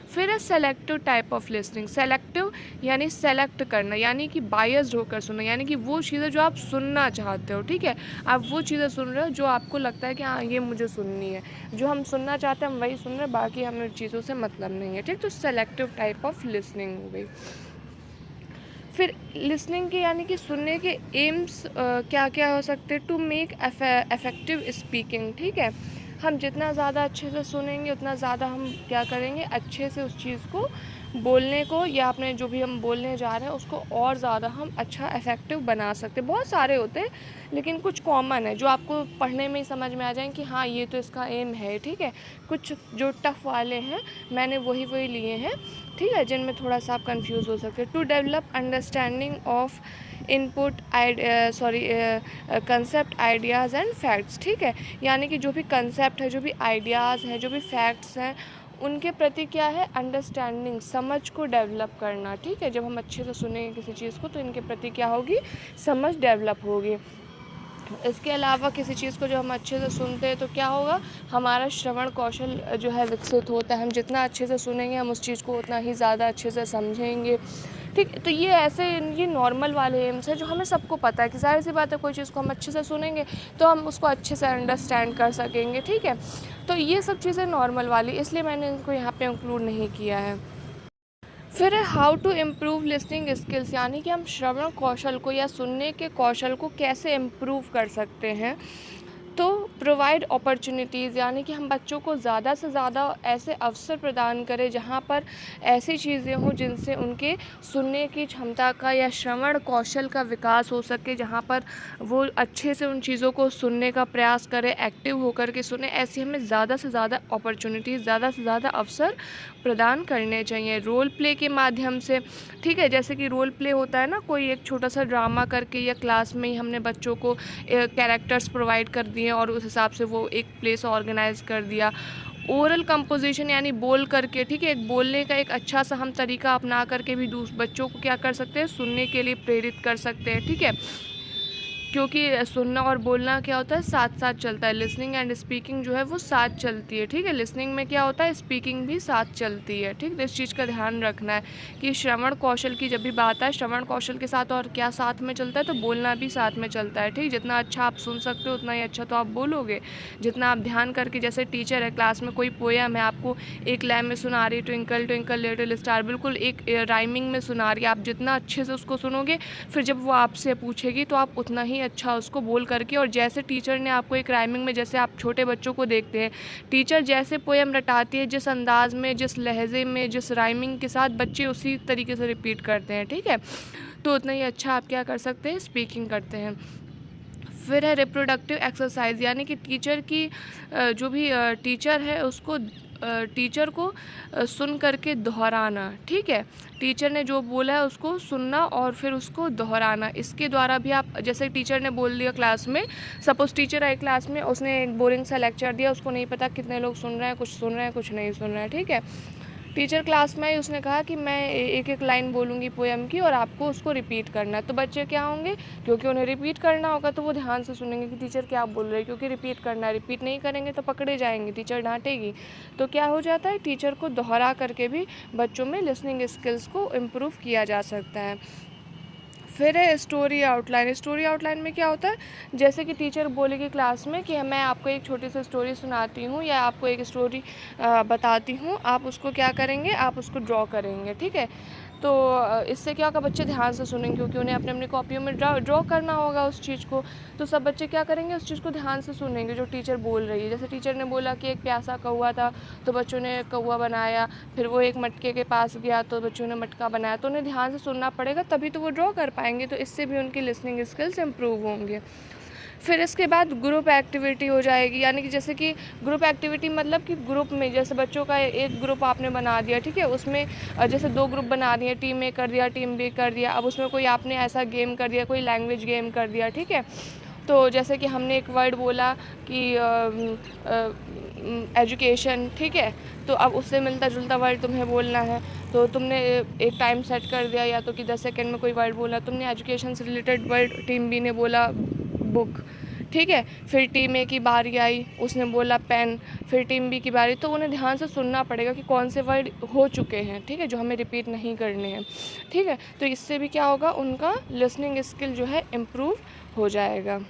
फिर है selective type of listening. Selective यानी सेलेक्ट करना, यानी कि बायस्ड होकर सुनना, यानी कि वो चीज़ें जो आप सुनना चाहते हो, ठीक है, आप वो चीज़ें सुन रहे हो जो आपको लगता है कि हाँ ये मुझे सुननी है, जो हम सुनना चाहते हैं हम वही सुन रहे हैं, बाकी हमें चीज़ों से मतलब नहीं है, ठीक। तो सेलेक्टिव टाइप ऑफ लिसनिंग हो गई। फिर लिसनिंग के यानी कि सुनने के एम्स क्या क्या हो सकते हैं, टू मेक इफ़ेक्टिव स्पीकिंग, ठीक है, हम जितना ज़्यादा अच्छे से सुनेंगे उतना ज़्यादा हम क्या करेंगे, अच्छे से उस चीज़ को बोलने को, या अपने जो भी हम बोलने जा रहे हैं उसको और ज़्यादा हम अच्छा इफ़ेक्टिव बना सकते हैं। बहुत सारे होते हैं लेकिन कुछ कॉमन है जो आपको पढ़ने में ही समझ में आ जाए कि हाँ ये तो इसका एम है, ठीक है। कुछ जो टफ़ वाले हैं मैंने वही लिए हैं, ठीक है, जिनमें थोड़ा सा आप कंफ्यूज हो सकते हैं। To develop understanding of input concept ideas and facts, ठीक है, यानी कि जो भी कंसेप्ट है, जो भी आइडियाज़ हैं, जो भी फैक्ट्स हैं, उनके प्रति क्या है, अंडरस्टैंडिंग, समझ को डेवलप करना, ठीक है। जब हम अच्छे से सुनेंगे किसी चीज़ को तो इनके प्रति क्या होगी, समझ डेवलप होगी। इसके अलावा किसी चीज़ को जो हम अच्छे से सुनते हैं तो क्या होगा, हमारा श्रवण कौशल जो है विकसित होता है। हम जितना अच्छे से सुनेंगे हम उस चीज़ को उतना ही ज़्यादा अच्छे से समझेंगे। ठीक, तो ये ऐसे ये नॉर्मल वाले एम्स है जो हमें सबको पता है कि ज़ाहिर सी बात है कोई चीज़ को हम अच्छे से सुनेंगे तो हम उसको अच्छे से अंडरस्टैंड कर सकेंगे। ठीक है, तो ये सब चीज़ें नॉर्मल वाली, इसलिए मैंने इनको यहाँ पे इंक्लूड नहीं किया है। फिर है how to improve listening skills, यानी कि हम श्रवण कौशल को या सुनने के कौशल को कैसे इम्प्रूव कर सकते हैं। तो प्रोवाइड अपॉर्चुनिटीज़, यानी कि हम बच्चों को ज़्यादा से ज़्यादा ऐसे अवसर प्रदान करें जहाँ पर ऐसी चीज़ें हों जिनसे उनके सुनने की क्षमता का या श्रवण कौशल का विकास हो सके, जहाँ पर वो अच्छे से उन चीज़ों को सुनने का प्रयास करें, एक्टिव होकर के सुने। ऐसी हमें ज़्यादा से ज़्यादा अपॉर्चुनिटीज़, ज़्यादा से ज़्यादा अवसर प्रदान करने चाहिए रोल प्ले के माध्यम से। ठीक है, जैसे कि रोल प्ले होता है ना, कोई एक छोटा सा ड्रामा करके या क्लास में ही हमने बच्चों को कैरेक्टर्स प्रोवाइड कर दिए और उस हिसाब से वो एक प्ले से ऑर्गेनाइज कर दिया। ओरल कंपोजिशन, यानी बोल करके, ठीक है, एक बोलने का एक अच्छा सा हम तरीका अपना करके भी बच्चों को क्या कर सकते हैं, सुनने के लिए प्रेरित कर सकते हैं। ठीक है, क्योंकि सुनना और बोलना क्या होता है, साथ साथ चलता है। लिसनिंग एंड स्पीकिंग जो है वो साथ चलती है। ठीक है, लिसनिंग में क्या होता है, स्पीकिंग भी साथ चलती है। ठीक, तो इस चीज़ का ध्यान रखना है कि श्रवण कौशल की जब भी बात है, श्रवण कौशल के साथ और क्या साथ में चलता है, तो बोलना भी साथ में चलता है। ठीक, जितना अच्छा आप सुन सकते हो उतना ही अच्छा तो आप बोलोगे। जितना आप ध्यान करके, जैसे टीचर है क्लास में, कोई पोयम है आपको एक लाइन में सुना रही है, ट्विंकल ट्विंकल लिटिल स्टार, बिल्कुल एक राइमिंग में सुना रही है, आप जितना अच्छे से उसको सुनोगे, फिर जब वो आपसे पूछेगी तो आप उतना ही अच्छा उसको बोल करके, और जैसे टीचर ने आपको एक राइमिंग में, जैसे आप छोटे बच्चों को देखते हैं, टीचर जैसे पोएम रटाती है, जिस अंदाज में, जिस लहजे में, जिस राइमिंग के साथ, बच्चे उसी तरीके से रिपीट करते हैं। ठीक है, तो उतना ही अच्छा आप क्या कर सकते हैं, स्पीकिंग करते हैं। फिर है रिप्रोडक्टिव एक्सरसाइज, यानी कि टीचर की जो भी टीचर है उसको टीचर को सुन करके दोहराना। ठीक है, टीचर ने जो बोला है उसको सुनना और फिर उसको दोहराना। इसके द्वारा भी आप, जैसे टीचर ने बोल दिया क्लास में, सपोज टीचर आए क्लास में, उसने एक बोरिंग सा लेक्चर दिया, उसको नहीं पता कितने लोग सुन रहे हैं, कुछ सुन रहे हैं कुछ नहीं सुन रहे हैं। ठीक है, टीचर क्लास में आई, उसने कहा कि मैं एक एक लाइन बोलूँगी पोएम की और आपको उसको रिपीट करना है। तो बच्चे क्या होंगे, क्योंकि उन्हें रिपीट करना होगा तो वो ध्यान से सुनेंगे कि टीचर क्या बोल रहे हैं, क्योंकि रिपीट करना है। रिपीट नहीं करेंगे तो पकड़े जाएंगे, टीचर डांटेगी। तो क्या हो जाता है, टीचर को दोहरा करके भी बच्चों में लिसनिंग स्किल्स को इम्प्रूव किया जा सकता है। फिर है स्टोरी आउटलाइन। स्टोरी आउटलाइन में क्या होता है, जैसे कि टीचर बोलेगी क्लास में कि मैं आपको एक छोटी सी स्टोरी सुनाती हूँ या आपको एक स्टोरी बताती हूँ, आप उसको क्या करेंगे, आप उसको ड्रॉ करेंगे। ठीक है, तो इससे क्या होगा, बच्चे ध्यान से सुनेंगे, क्योंकि उन्हें अपने अपनी कॉपियों में ड्रॉ करना होगा उस चीज़ को। तो सब बच्चे क्या करेंगे, उस चीज़ को ध्यान से सुनेंगे जो टीचर बोल रही है। जैसे टीचर ने बोला कि एक प्यासा कौवा था, तो बच्चों ने कौवा बनाया। फिर वो एक मटके के पास गया तो बच्चों ने मटका बनाया। तो उन्हें ध्यान से सुनना पड़ेगा, तभी तो वो ड्रॉ कर पाएंगे। तो इससे भी उनकी लिसनिंग स्किल्स इम्प्रूव होंगे। फिर इसके बाद ग्रुप एक्टिविटी हो जाएगी, यानी कि जैसे कि ग्रुप एक्टिविटी मतलब कि ग्रुप में, जैसे बच्चों का एक ग्रुप आपने बना दिया। ठीक है, उसमें जैसे 2 ग्रुप बना दिए, टीम ए कर दिया, टीम बी कर दिया। अब उसमें कोई आपने ऐसा गेम कर दिया, कोई लैंग्वेज गेम कर दिया। ठीक है, तो जैसे कि हमने एक वर्ड बोला कि एजुकेशन। ठीक है, तो अब उससे मिलता जुलता वर्ड तुम्हें बोलना है। तो तुमने एक टाइम सेट कर दिया, या तो कि 10 सेकंड में कोई वर्ड बोला, तुमने एजुकेशन से रिलेटेड वर्ड, टीम बी ने बोला बुक। ठीक है, फिर टीम ए की बारी आई, उसने बोला पेन। फिर टीम बी की बारी। तो उन्हें ध्यान से सुनना पड़ेगा कि कौन से वर्ड हो चुके हैं, ठीक है, जो हमें रिपीट नहीं करने हैं। ठीक है, तो इससे भी क्या होगा, उनका लिसनिंग स्किल जो है इम्प्रूव हो जाएगा।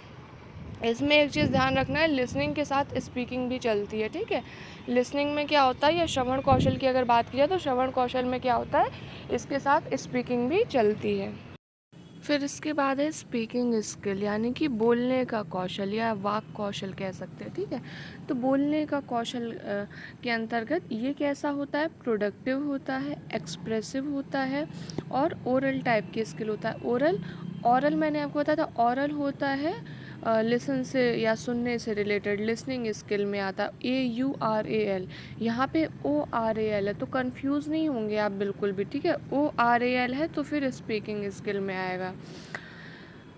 इसमें एक चीज़ ध्यान रखना है, लिसनिंग के साथ स्पीकिंग भी चलती है। ठीक है, लिसनिंग में क्या होता है, या श्रवण कौशल की अगर बात की जाए तो श्रवण कौशल में क्या होता है, इसके साथ स्पीकिंग भी चलती है। फिर इसके बाद है स्पीकिंग स्किल, यानी कि बोलने का कौशल या वाक कौशल कह सकते हैं। ठीक है, तो बोलने का कौशल के अंतर्गत ये कैसा होता है, प्रोडक्टिव होता है, एक्सप्रेसिव होता है और ओरल टाइप की स्किल होता है। ओरल मैंने आपको बताया था, ओरल होता है लिसन से या सुनने से रिलेटेड, लिसनिंग स्किल में आता है AURAL, यहाँ पे ORAL है, तो कंफ्यूज नहीं होंगे आप बिल्कुल भी। ठीक है, ORAL है तो फिर स्पीकिंग स्किल में आएगा।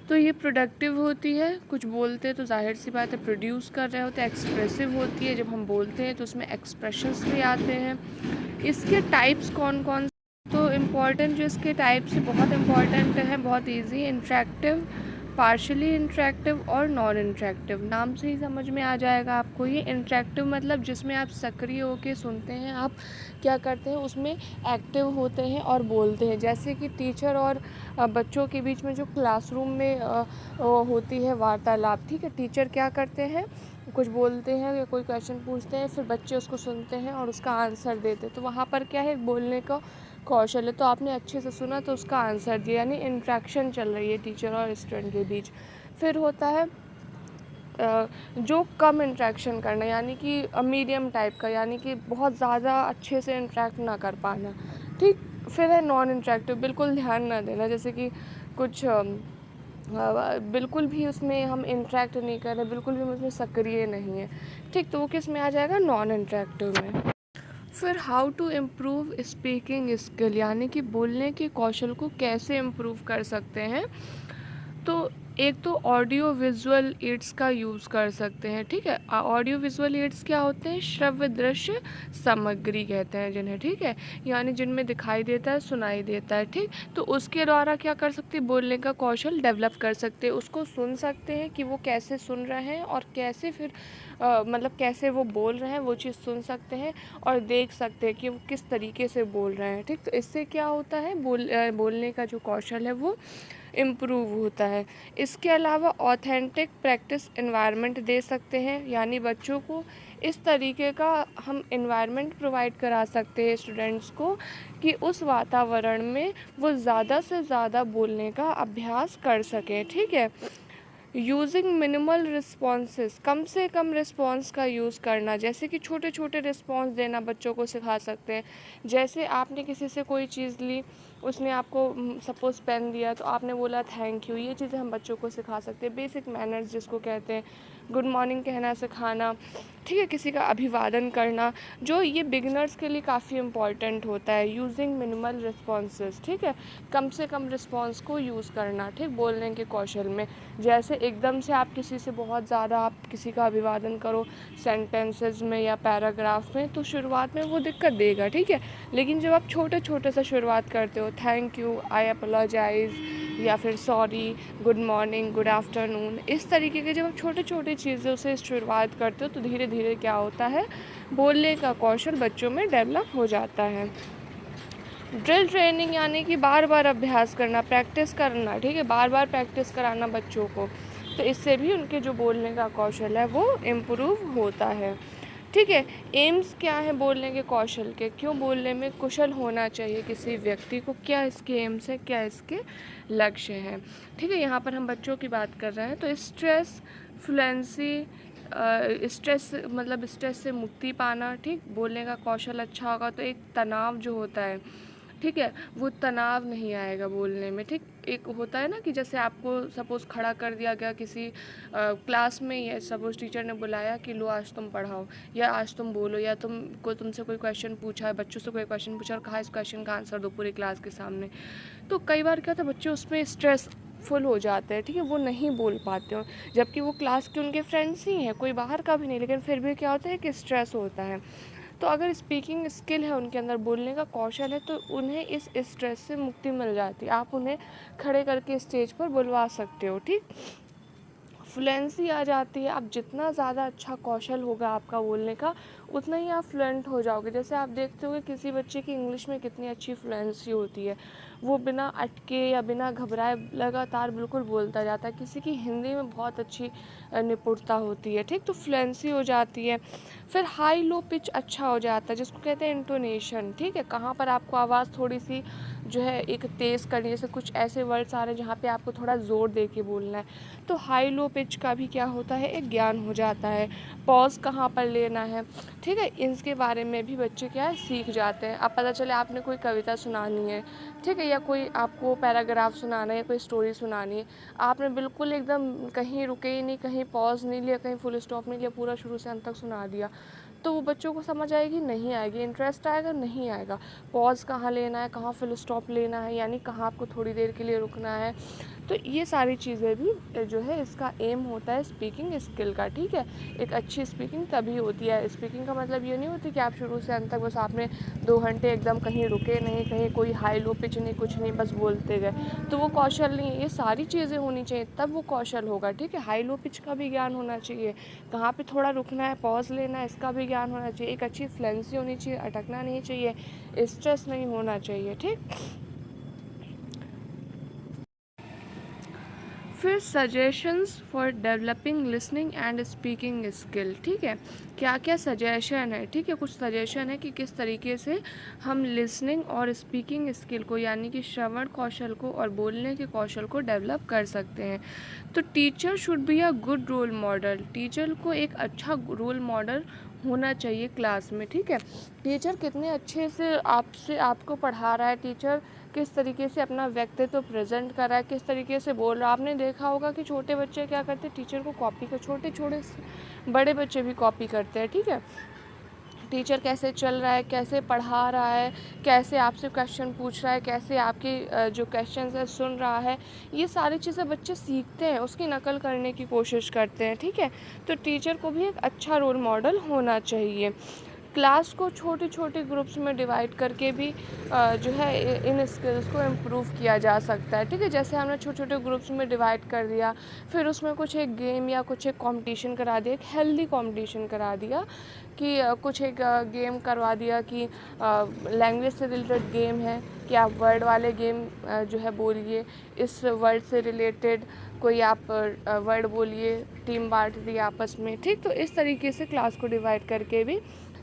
तो ये प्रोडक्टिव होती है, कुछ बोलते हैं तो जाहिर सी बात है प्रोड्यूस कर रहे होते हैं। एक्सप्रेसिव होती है, जब हम बोलते हैं तो उसमें एक्सप्रेशंस भी आते हैं। इसके टाइप्स कौन कौन, तो इम्पॉर्टेंट जो इसके टाइप्स बहुत इम्पॉर्टेंट है, बहुत ईजी, इंटरेक्टिव, पार्शियली इंटरेक्टिव और नॉन इंटरेक्टिव। नाम से ही समझ में आ जाएगा आपको। ये इंटरेक्टिव मतलब जिसमें आप सक्रिय होकर सुनते हैं, आप क्या करते हैं उसमें एक्टिव होते हैं और बोलते हैं। जैसे कि टीचर और बच्चों के बीच में जो क्लासरूम में होती है वार्तालाप, ठीक है। टीचर क्या करते हैं, कुछ बोलते हैं या कोई क्वेश्चन पूछते हैं, फिर बच्चे उसको सुनते हैं और उसका आंसर देते हैं। तो वहाँ पर क्या है, बोलने का कौशल है। तो आपने अच्छे से सुना तो उसका आंसर दिया, यानी इंट्रैक्शन चल रही है टीचर और स्टूडेंट के बीच। फिर होता है जो कम इंट्रैक्शन करना, यानी कि मीडियम टाइप का, यानी कि बहुत ज़्यादा अच्छे से इंट्रैक्ट ना कर पाना, ठीक। फिर है नॉन इंट्रैक्टिव, बिल्कुल ध्यान ना देना, जैसे कि कुछ बिल्कुल भी उसमें हम इंट्रैक्ट नहीं कर रहे, बिल्कुल भी हम उसमें सक्रिय नहीं है, ठीक। तो वो किस में आ जाएगा, नॉन इंट्रैक्टिव में। फिर how to improve speaking skill, यानी कि बोलने के कौशल को कैसे इम्प्रूव कर सकते हैं। तो एक तो ऑडियो विजुअल एड्स का यूज़ कर सकते हैं, ठीक है। ऑडियो विजुअल एड्स क्या होते हैं, श्रव्य दृश्य सामग्री कहते हैं जिन्हें, ठीक है। यानी जिनमें दिखाई देता है, सुनाई देता है, ठीक। तो उसके द्वारा क्या कर सकते हैं, बोलने का कौशल डेवलप कर सकते हैं। उसको सुन सकते हैं कि वो कैसे सुन रहे हैं और कैसे फिर मतलब कैसे वो बोल रहे हैं, वो चीज़ सुन सकते हैं। और देख सकते हैं कि वो किस तरीके से बोल रहे हैं, ठीक। तो इससे क्या होता है, बोलने का जो कौशल है वो इम्प्रूव होता है। इसके अलावा ऑथेंटिक प्रैक्टिस एनवायरनमेंट दे सकते हैं, यानी बच्चों को इस तरीके का हम एनवायरनमेंट प्रोवाइड करा सकते हैं स्टूडेंट्स को कि उस वातावरण में वो ज़्यादा से ज़्यादा बोलने का अभ्यास कर सकें, ठीक है। यूजिंग मिनिमल रिस्पॉन्सेस, कम से कम रिस्पॉन्स का यूज़ करना, जैसे कि छोटे छोटे रिस्पॉन्स देना बच्चों को सिखा सकते हैं। जैसे आपने किसी से कोई चीज़ ली, उसने आपको सपोज़ पेन दिया, तो आपने बोला थैंक यू। ये चीज़ें हम बच्चों को सिखा सकते हैं। बेसिक मैनर्स जिसको कहते हैं, गुड मॉर्निंग कहना सिखाना, ठीक है। किसी का अभिवादन करना, जो ये बिगिनर्स के लिए काफ़ी इम्पॉर्टेंट होता है। यूजिंग मिनिमल रिस्पॉन्सेस, ठीक है। कम से कम रिस्पॉन्स को यूज़ करना, ठीक, बोलने के कौशल में। जैसे एकदम से आप किसी से बहुत ज़्यादा आप किसी का अभिवादन करो सेंटेंसेस में या पैराग्राफ में, तो शुरुआत में वो दिक्कत देगा, ठीक है। लेकिन जब आप छोटे छोटे से शुरुआत करते हो, थैंक यू, आई अपोलोजाइज़, या फिर sorry, good morning, good afternoon, इस तरीके के जब आप छोटे छोटे चीज़ों से शुरुआत करते हो, तो धीरे धीरे क्या होता है, बोलने का कौशल बच्चों में डेवलप हो जाता है। ड्रिल ट्रेनिंग, यानी कि बार बार अभ्यास करना, प्रैक्टिस करना, ठीक है। बार बार प्रैक्टिस कराना बच्चों को, तो इससे भी उनके जो बोलने का कौशल है वो इम्प्रूव होता है, ठीक है। एम्स क्या है बोलने के कौशल के, क्यों बोलने में कुशल होना चाहिए किसी व्यक्ति को, क्या इसके एम्स है, क्या इसके लक्ष्य हैं, ठीक है। यहाँ पर हम बच्चों की बात कर रहे हैं। तो स्ट्रेस फ्लुएंसी, स्ट्रेस मतलब स्ट्रेस से मुक्ति पाना, ठीक। बोलने का कौशल अच्छा होगा तो एक तनाव जो होता है, ठीक है, वो तनाव नहीं आएगा बोलने में, ठीक। एक होता है ना कि जैसे आपको सपोज़ खड़ा कर दिया गया किसी क्लास में, या सपोज़ टीचर ने बुलाया कि लो आज तुम पढ़ाओ या आज तुम बोलो, या तुमसे कोई क्वेश्चन पूछा है, बच्चों से कोई क्वेश्चन पूछा और कहा इस क्वेश्चन का आंसर दो पूरी क्लास के सामने। तो कई बार क्या होता है, बच्चे उसमें स्ट्रेस फुल हो जाते हैं, ठीक है, वो नहीं बोल पाते हो, जबकि वो क्लास के उनके फ्रेंड्स ही हैं, कोई बाहर का भी नहीं, लेकिन फिर भी क्या होता है कि स्ट्रेस होता है। तो अगर स्पीकिंग स्किल है उनके अंदर, बोलने का कौशल है, तो उन्हें इस स्ट्रेस से मुक्ति मिल जाती है। आप उन्हें खड़े करके स्टेज पर बुलवा सकते हो, ठीक। फ्लुएंसी आ जाती है। आप जितना ज़्यादा अच्छा कौशल होगा आपका बोलने का, उतना ही आप फ्लुएंट हो जाओगे। जैसे आप देखते होगे किसी बच्चे की इंग्लिश में कितनी अच्छी फ्लुएंसी होती है, वो बिना अटके या बिना घबराए लगातार बिल्कुल बोलता जाता है। किसी की हिंदी में बहुत अच्छी निपुणता होती है, ठीक। तो फ्लुएंसी हो जाती है। फिर हाई लो पिच अच्छा हो जाता है, जिसको कहते हैं इंटोनेशन, ठीक है। कहाँ पर आपको आवाज़ थोड़ी सी जो है एक तेज़ करनी, जैसे कुछ ऐसे वर्ड्स आ रहे हैं जहाँ पे आपको थोड़ा ज़ोर दे के बोलना है, तो हाई लो पिच का भी क्या होता है, एक ज्ञान हो जाता है। पॉज कहाँ पर लेना है, ठीक है, इसके बारे में भी बच्चे क्या है सीख जाते हैं। अब पता चले आपने कोई कविता सुनानी है, ठीक है, या कोई आपको पैराग्राफ सुनाना है या कोई स्टोरी सुनानी है, आपने बिल्कुल एकदम कहीं रुके ही नहीं, कहीं पॉज नहीं लिया, कहीं फुल स्टॉप नहीं लिया, पूरा शुरू से अंत तक सुना दिया, तो वो बच्चों को समझ आएगी नहीं आएगी, इंटरेस्ट आएगा नहीं आएगा। पॉज कहाँ लेना है, कहाँ फुल स्टॉप लेना है, यानी कहाँ आपको थोड़ी देर के लिए रुकना है, तो ये सारी चीज़ें भी जो है इसका एम होता है स्पीकिंग स्किल का, ठीक है। एक अच्छी स्पीकिंग तभी होती है। स्पीकिंग का मतलब ये नहीं होती कि आप शुरू से अंत तक बस आपने 2 घंटे एकदम कहीं रुके नहीं, कहीं कोई हाई लो पिच नहीं, कुछ नहीं, बस बोलते गए, तो वो कौशल नहीं है। ये सारी चीज़ें होनी चाहिए तब वो कौशल होगा, ठीक है। हाई लो पिच का भी ज्ञान होना चाहिए, कहाँ पे थोड़ा रुकना है, पॉज लेना है, इसका भी ज्ञान होना चाहिए। एक अच्छी फ्लुएंसी होनी चाहिए, अटकना नहीं चाहिए, स्ट्रेस नहीं होना चाहिए, ठीक। फिर suggestions for developing listening and speaking skill, ठीक है। क्या क्या सजेशन है, ठीक है, कुछ सजेशन है कि किस तरीके से हम लिसनिंग और स्पीकिंग स्किल को यानी कि श्रवण कौशल को और बोलने के कौशल को डेवलप कर सकते हैं। तो teacher should be a good role model, teacher को एक अच्छा रोल मॉडल होना चाहिए क्लास में, ठीक है। टीचर कितने अच्छे से आपको पढ़ा रहा है, टीचर किस तरीके से अपना व्यक्तित्व प्रेजेंट कर रहा है, किस तरीके से बोल रहा है। आपने देखा होगा कि छोटे बच्चे क्या करते हैं, टीचर को कॉपी कर, छोटे छोटे बड़े बच्चे भी कॉपी करते हैं, ठीक है। टीचर कैसे चल रहा है, कैसे पढ़ा रहा है, कैसे आपसे क्वेश्चन पूछ रहा है, कैसे आपके जो क्वेश्चन है सुन रहा है, ये सारी चीज़ें बच्चे सीखते हैं, उसकी नकल करने की कोशिश करते हैं, ठीक है। तो टीचर को भी एक अच्छा रोल मॉडल होना चाहिए। क्लास को छोटे छोटे ग्रुप्स में डिवाइड करके भी जो है इन स्किल्स को इम्प्रूव किया जा सकता है, ठीक है। जैसे हमने छोटे छोटे ग्रुप्स में डिवाइड कर दिया, फिर उसमें कुछ एक गेम या कुछ एक कंपटीशन करा दिया, एक हेल्दी कंपटीशन करा दिया कि कुछ एक गेम करवा दिया कि लैंग्वेज से रिलेटेड गेम है कि आप वर्ड वाले गेम जो है बोलिए, इस वर्ड से रिलेटेड कोई आप वर्ड बोलिए, टीम बांट दी आपस में, ठीक। तो इस तरीके से क्लास को डिवाइड करके भी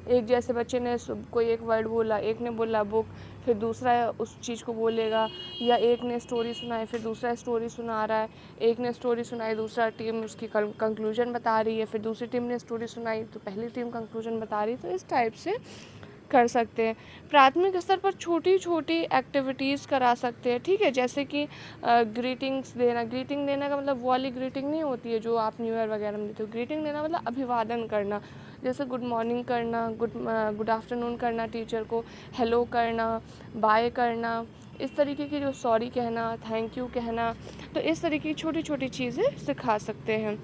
एक जैसे बच्चे ने कोई एक वर्ड बोला, एक ने बोला बुक, फिर दूसरा उस चीज़ को बोलेगा, या एक ने स्टोरी सुनाई फिर दूसरा स्टोरी सुना रहा है, एक ने स्टोरी सुनाई दूसरा टीम उसकी कंक्लूजन बता रही है, फिर दूसरी टीम ने स्टोरी सुनाई तो पहली टीम कंक्लूजन बता रही है। तो इस टाइप से कर सकते हैं। प्राथमिक स्तर पर छोटी छोटी एक्टिविटीज़ करा सकते हैं, ठीक है। जैसे कि ग्रीटिंग देना का मतलब वो वाली ग्रीटिंग नहीं होती है जो आप न्यू ईयर वगैरह में देते हो। ग्रीटिंग देना मतलब अभिवादन करना, जैसे गुड मॉर्निंग करना, गुड आफ्टरनून करना टीचर को, हेलो करना, बाय करना, इस तरीके की जो सॉरी कहना, थैंक यू कहना, तो इस तरीके की छोटी छोटी चीज़ें सिखा सकते हैं।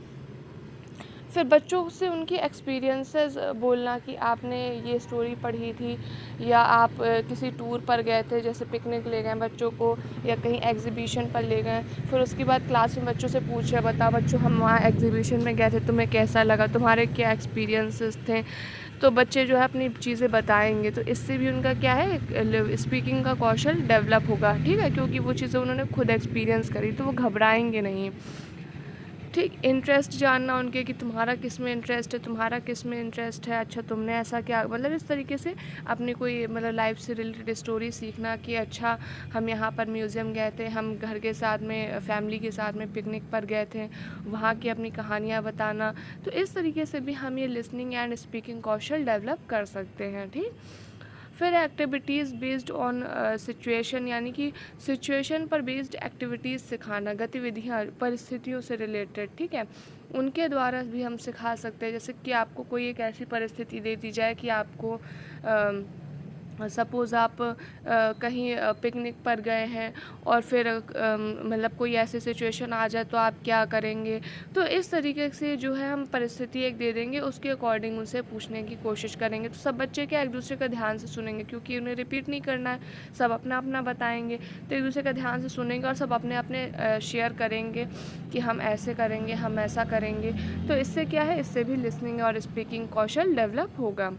फिर बच्चों से उनकी एक्सपीरियंसेस बोलना कि आपने ये स्टोरी पढ़ी थी, या आप किसी टूर पर गए थे, जैसे पिकनिक ले गए बच्चों को या कहीं एग्जीबिशन पर ले गए, फिर उसके बाद क्लास में बच्चों से पूछ रहे, बताओ बच्चों हम वहाँ एग्जीबिशन में गए थे, तुम्हें कैसा लगा, तुम्हारे क्या एक्सपीरियंसेस थे। तो बच्चे जो है अपनी चीज़ें बताएंगे, तो इससे भी उनका क्या है स्पीकिंग का कौशल डेवलप होगा, ठीक है, क्योंकि वो चीज़ें उन्होंने खुद एक्सपीरियंस करी तो वो घबराएंगे नहीं, ठीक। इंटरेस्ट जानना उनके कि तुम्हारा किस में इंटरेस्ट है, तुम्हारा किस में इंटरेस्ट है, अच्छा तुमने ऐसा क्या, मतलब इस तरीके से अपनी कोई मतलब लाइफ से रिलेटेड स्टोरी सीखना कि अच्छा हम यहाँ पर म्यूज़ियम गए थे, हम घर के साथ में फैमिली के साथ में पिकनिक पर गए थे, वहाँ की अपनी कहानियाँ बताना। तो इस तरीके से भी हम ये listening and speaking Kaushal develop कर सकते हैं, ठीक। फिर एक्टिविटीज़ बेस्ड ऑन सिचुएशन, यानी कि सिचुएशन पर बेस्ड एक्टिविटीज़ सिखाना, गतिविधियाँ परिस्थितियों से रिलेटेड, ठीक है, उनके द्वारा भी हम सिखा सकते हैं। जैसे कि आपको कोई एक ऐसी परिस्थिति दे दी जाए कि आपको सपोज़ आप कहीं पिकनिक पर गए हैं और फिर मतलब कोई ऐसी सिचुएशन आ जाए तो आप क्या करेंगे। तो इस तरीके से जो है हम परिस्थिति एक दे देंगे, उसके अकॉर्डिंग उनसे पूछने की कोशिश करेंगे। तो सब बच्चे क्या एक दूसरे का ध्यान से सुनेंगे, क्योंकि उन्हें रिपीट नहीं करना है, सब अपना अपना बताएंगे, तो एक दूसरे का ध्यान से सुनेंगे और सब अपने अपने शेयर करेंगे कि हम ऐसे करेंगे, हम ऐसा करेंगे। तो इससे क्या है, इससे भी लिसनिंग और स्पीकिंग कौशल डेवलप होगा।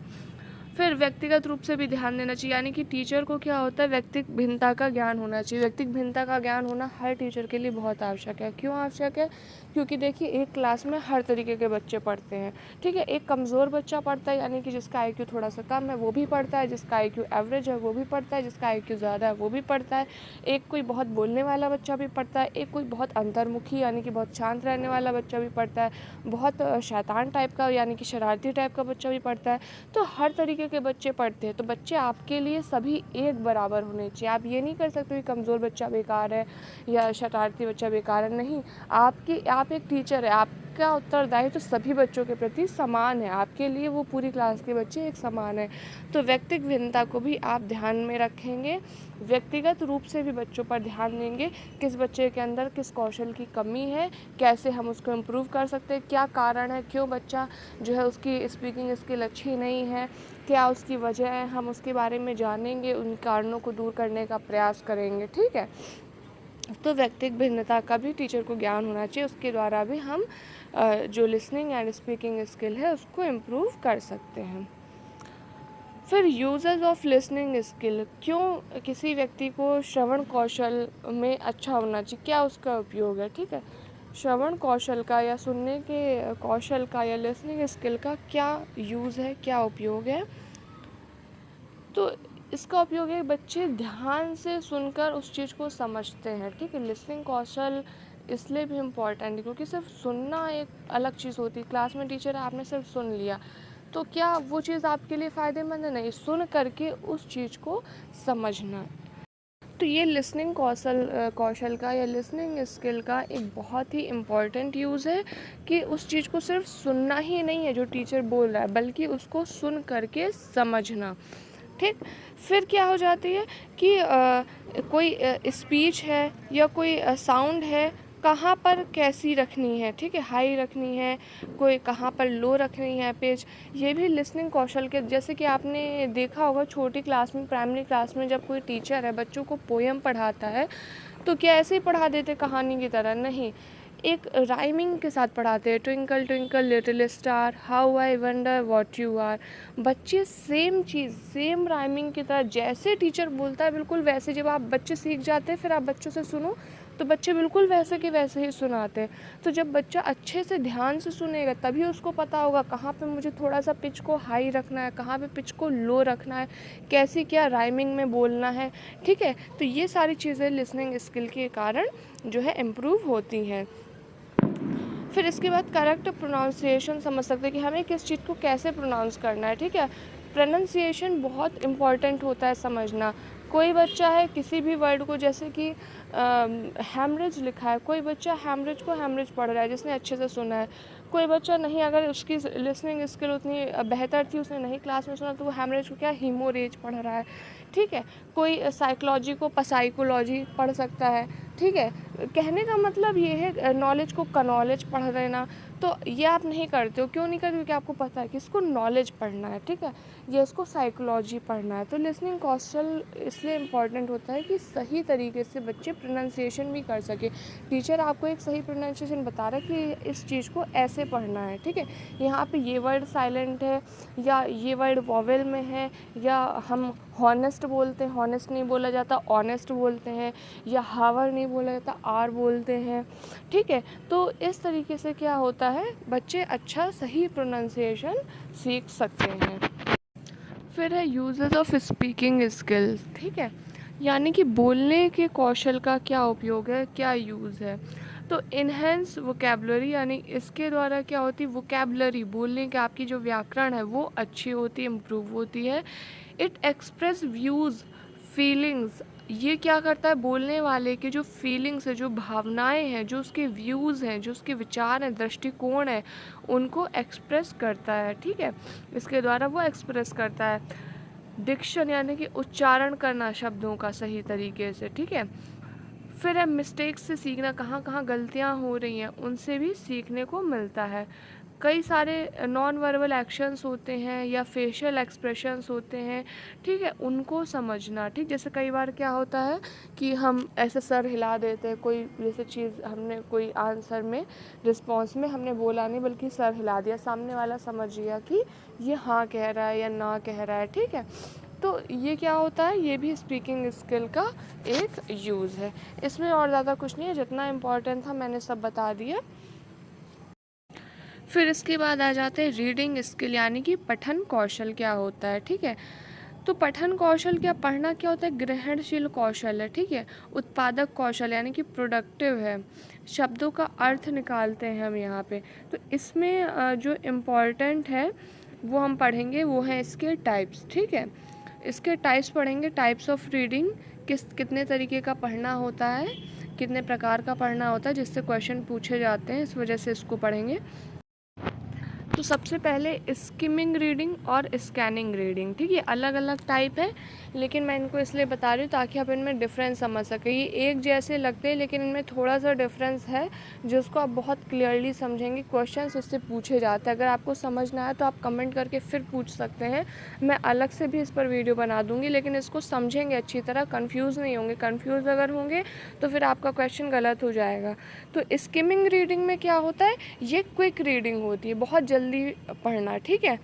फिर व्यक्तिगत रूप से भी ध्यान देना चाहिए, यानी कि टीचर को क्या होता है, व्यक्तिक भिन्नता का ज्ञान होना चाहिए। व्यक्तिक भिन्नता का ज्ञान होना हर टीचर के लिए बहुत आवश्यक है। क्यों आवश्यक है? क्योंकि देखिए एक क्लास में हर तरीके के बच्चे पढ़ते हैं, ठीक है। एक कमज़ोर बच्चा पढ़ता है, यानी कि जिसका आईक्यू थोड़ा सा कम है वो भी पढ़ता है, जिसका आईक्यू एवरेज है वो भी पढ़ता है, जिसका आईक्यू ज़्यादा है वो भी पढ़ता है। एक कोई बहुत बोलने वाला बच्चा भी पढ़ता है, एक कोई बहुत अंतर्मुखी यानी कि बहुत शांत रहने वाला बच्चा भी पढ़ता है, बहुत शैतान टाइप का यानी कि शरारती टाइप का बच्चा भी पढ़ता है। तो हर तरीके के बच्चे पढ़ते हैं। तो बच्चे आपके लिए सभी एक बराबर होने चाहिए। आप ये नहीं कर सकते कि कमज़ोर बच्चा बेकार है या शरारती बच्चा बेकार है, नहीं। आप एक टीचर है, आप आपका उत्तरदायित्व तो सभी बच्चों के प्रति समान है, आपके लिए वो पूरी क्लास के बच्चे एक समान है। तो व्यक्तिगत भिन्नता को भी आप ध्यान में रखेंगे, व्यक्तिगत रूप से भी बच्चों पर ध्यान देंगे, किस बच्चे के अंदर किस कौशल की कमी है, कैसे हम उसको इम्प्रूव कर सकते हैं, क्या कारण है, क्यों बच्चा जो है उसकी स्पीकिंग स्किल अच्छी नहीं है, क्या उसकी वजह है, हम उसके बारे में जानेंगे, उन कारणों को दूर करने का प्रयास करेंगे। ठीक है, तो व्यक्तिगत भिन्नता का भी टीचर को ज्ञान होना चाहिए, उसके द्वारा भी हम जो लिसनिंग एंड स्पीकिंग स्किल है उसको इम्प्रूव कर सकते हैं। फिर यूजेस ऑफ लिसनिंग स्किल, क्यों किसी व्यक्ति को श्रवण कौशल में अच्छा होना चाहिए, क्या उसका उपयोग है। ठीक है, श्रवण कौशल का या सुनने के कौशल का या लिसनिंग स्किल का क्या यूज़ है, क्या उपयोग है। तो इसका उपयोग है बच्चे ध्यान से सुनकर उस चीज़ को समझते हैं। ठीक है, लिसनिंग कौशल इसलिए भी इम्पॉर्टेंट है क्योंकि सिर्फ सुनना एक अलग चीज़ होती है। क्लास में टीचर आपने सिर्फ सुन लिया तो क्या वो चीज़ आपके लिए फ़ायदेमंद है, नहीं, सुन करके उस चीज़ को समझना। तो ये लिसनिंग कौशल का या लिसनिंग स्किल का एक बहुत ही इम्पॉर्टेंट यूज़ है कि उस चीज़ को सिर्फ सुनना ही नहीं है जो टीचर बोल रहा है, बल्कि उसको सुन करके समझना। ठीक, फिर क्या हो जाती है कि कोई स्पीच है या कोई साउंड है, कहाँ पर कैसी रखनी है। ठीक है, हाई रखनी है, कोई कहाँ पर लो रखनी है पिच, ये भी लिसनिंग कौशल के, जैसे कि आपने देखा होगा छोटी क्लास में, प्राइमरी क्लास में जब कोई टीचर है बच्चों को पोएम पढ़ाता है तो क्या ऐसे ही पढ़ा देते कहानी की तरह, नहीं, एक राइमिंग के साथ पढ़ाते हैं। Twinkle twinkle little star, how I wonder what you are. बच्चे सेम चीज़ सेम राइमिंग की तरह जैसे टीचर बोलता है बिल्कुल वैसे, जब आप बच्चे सीख जाते हैं फिर आप बच्चों से सुनो तो बच्चे बिल्कुल वैसे के वैसे ही सुनाते हैं। तो जब बच्चा अच्छे से ध्यान से सुनेगा तभी उसको पता होगा कहाँ पे मुझे थोड़ा सा पिच को हाई रखना है, कहाँ पे पिच को लो रखना है, कैसी क्या राइमिंग में बोलना है। ठीक है, तो ये सारी चीज़ें लिसनिंग स्किल के कारण जो है इम्प्रूव होती हैं। फिर इसके बाद करेक्ट प्रोनाउंसिएशन समझ सकते हैं कि हमें किस चीज़ को कैसे प्रोनाउंस करना है। ठीक है, प्रोनाउंसिएशन बहुत इम्पॉर्टेंट होता है समझना। कोई बच्चा है किसी भी वर्ड को, जैसे कि हैमरेज लिखा है, कोई बच्चा हैमरेज को हैमरेज पढ़ रहा है जिसने अच्छे से सुना है, कोई बच्चा नहीं, अगर उसकी लिसनिंग स्किल उतनी बेहतर थी, उसने नहीं क्लास में सुना तो वो हैमरेज को क्या हीमोरेज पढ़ रहा है। ठीक है, कोई साइकोलॉजी को साइकोलॉजी पढ़ सकता है। ठीक है, कहने का मतलब ये है नॉलेज को कनॉलेज पढ़ लेना, तो ये आप नहीं करते हो, क्यों नहीं करते, क्योंकि आपको पता है कि इसको नॉलेज पढ़ना है। ठीक है, ये इसको साइकोलॉजी पढ़ना है। तो लिसनिंग कौशल इसलिए इम्पॉर्टेंट होता है कि सही तरीके से बच्चे प्रोनाउंसिएशन भी कर सके। टीचर आपको एक सही प्रोनाउंसिएशन बता रहा है कि इस चीज़ को ऐसे पढ़ना है। ठीक है, यहाँ पे ये वर्ड साइलेंट है या ये वर्ड वॉवेल में है, या हम हॉनेस्ट बोलते हैं, हॉनेस्ट नहीं बोला जाता ऑनेस्ट बोलते हैं, या हावर नहीं बोला जाता आर बोलते हैं। ठीक है, तो इस तरीके से क्या होता है बच्चे अच्छा सही प्रोनाउंसिएशन सीख सकते हैं। फिर है यूजेस ऑफ स्पीकिंग स्किल्स। ठीक है, यानी कि बोलने के कौशल का क्या उपयोग है, क्या यूज़ है। तो इन्हेंस वोकेबलरी, यानी इसके द्वारा क्या होती है, वोकेबलरी बोलने के आपकी जो व्याकरण है वो अच्छी होती है, इम्प्रूव होती है। इट एक्सप्रेस व्यूज़ फीलिंग्स, ये क्या करता है बोलने वाले के जो फीलिंग्स है, जो भावनाएं हैं, जो उसके व्यूज़ हैं, जो उसके विचार हैं, दृष्टिकोण है, उनको एक्सप्रेस करता है। ठीक है, इसके द्वारा वो एक्सप्रेस करता है। डिक्शन यानी कि उच्चारण करना शब्दों का सही तरीके से। ठीक है, फिर है मिस्टेक्स से सीखना, कहाँ कहाँ गलतियाँ हो रही हैं उनसे भी सीखने को मिलता है। कई सारे नॉन वर्बल एक्शंस होते हैं या फेशियल एक्सप्रेशंस होते हैं। ठीक है, उनको समझना। ठीक, जैसे कई बार क्या होता है कि हम ऐसे सर हिला देते हैं, कोई जैसे चीज़ हमने कोई आंसर में रिस्पॉन्स में हमने बोला नहीं बल्कि सर हिला दिया, सामने वाला समझ गया कि ये हाँ कह रहा है या ना कह रहा है। ठीक है, तो ये क्या होता है, ये भी स्पीकिंग स्किल का एक यूज़ है। इसमें और ज़्यादा कुछ नहीं है, जितना इम्पोर्टेंट था मैंने सब बता दिया। फिर इसके बाद आ जाते हैं रीडिंग स्किल, यानी कि पठन कौशल क्या होता है। ठीक है, तो पठन कौशल क्या, पढ़ना क्या होता है, ग्रहणशील कौशल है। ठीक है, उत्पादक कौशल यानी कि प्रोडक्टिव है, शब्दों का अर्थ निकालते हैं हम यहाँ पे। तो इसमें जो इम्पॉर्टेंट है वो हम पढ़ेंगे, वो है इसके टाइप्स। ठीक है, इसके टाइप्स पढ़ेंगे, टाइप्स ऑफ रीडिंग, कितने तरीके का पढ़ना होता है, कितने प्रकार का पढ़ना होता है, जिससे क्वेश्चन पूछे जाते हैं, इस वजह से इसको पढ़ेंगे। तो सबसे पहले स्किमिंग रीडिंग और स्कैनिंग रीडिंग, ठीक है, अलग अलग टाइप है, लेकिन मैं इनको इसलिए बता रही हूँ ताकि आप इनमें डिफरेंस समझ सकें। ये एक जैसे लगते हैं लेकिन इनमें थोड़ा सा डिफरेंस है, जिसको आप बहुत क्लियरली समझेंगे, क्वेश्चंस उससे पूछे जाते हैं। अगर आपको समझना है तो आप कमेंट करके फिर पूछ सकते हैं, मैं अलग से भी इस पर वीडियो बना दूँगी, लेकिन इसको समझेंगे अच्छी तरह, कन्फ्यूज़ नहीं होंगे। कन्फ्यूज़ अगर होंगे तो फिर आपका क्वेश्चन गलत हो जाएगा। तो स्किमिंग रीडिंग में क्या होता है, ये क्विक रीडिंग होती है, बहुत जल्दी पढ़ना, ठीक है।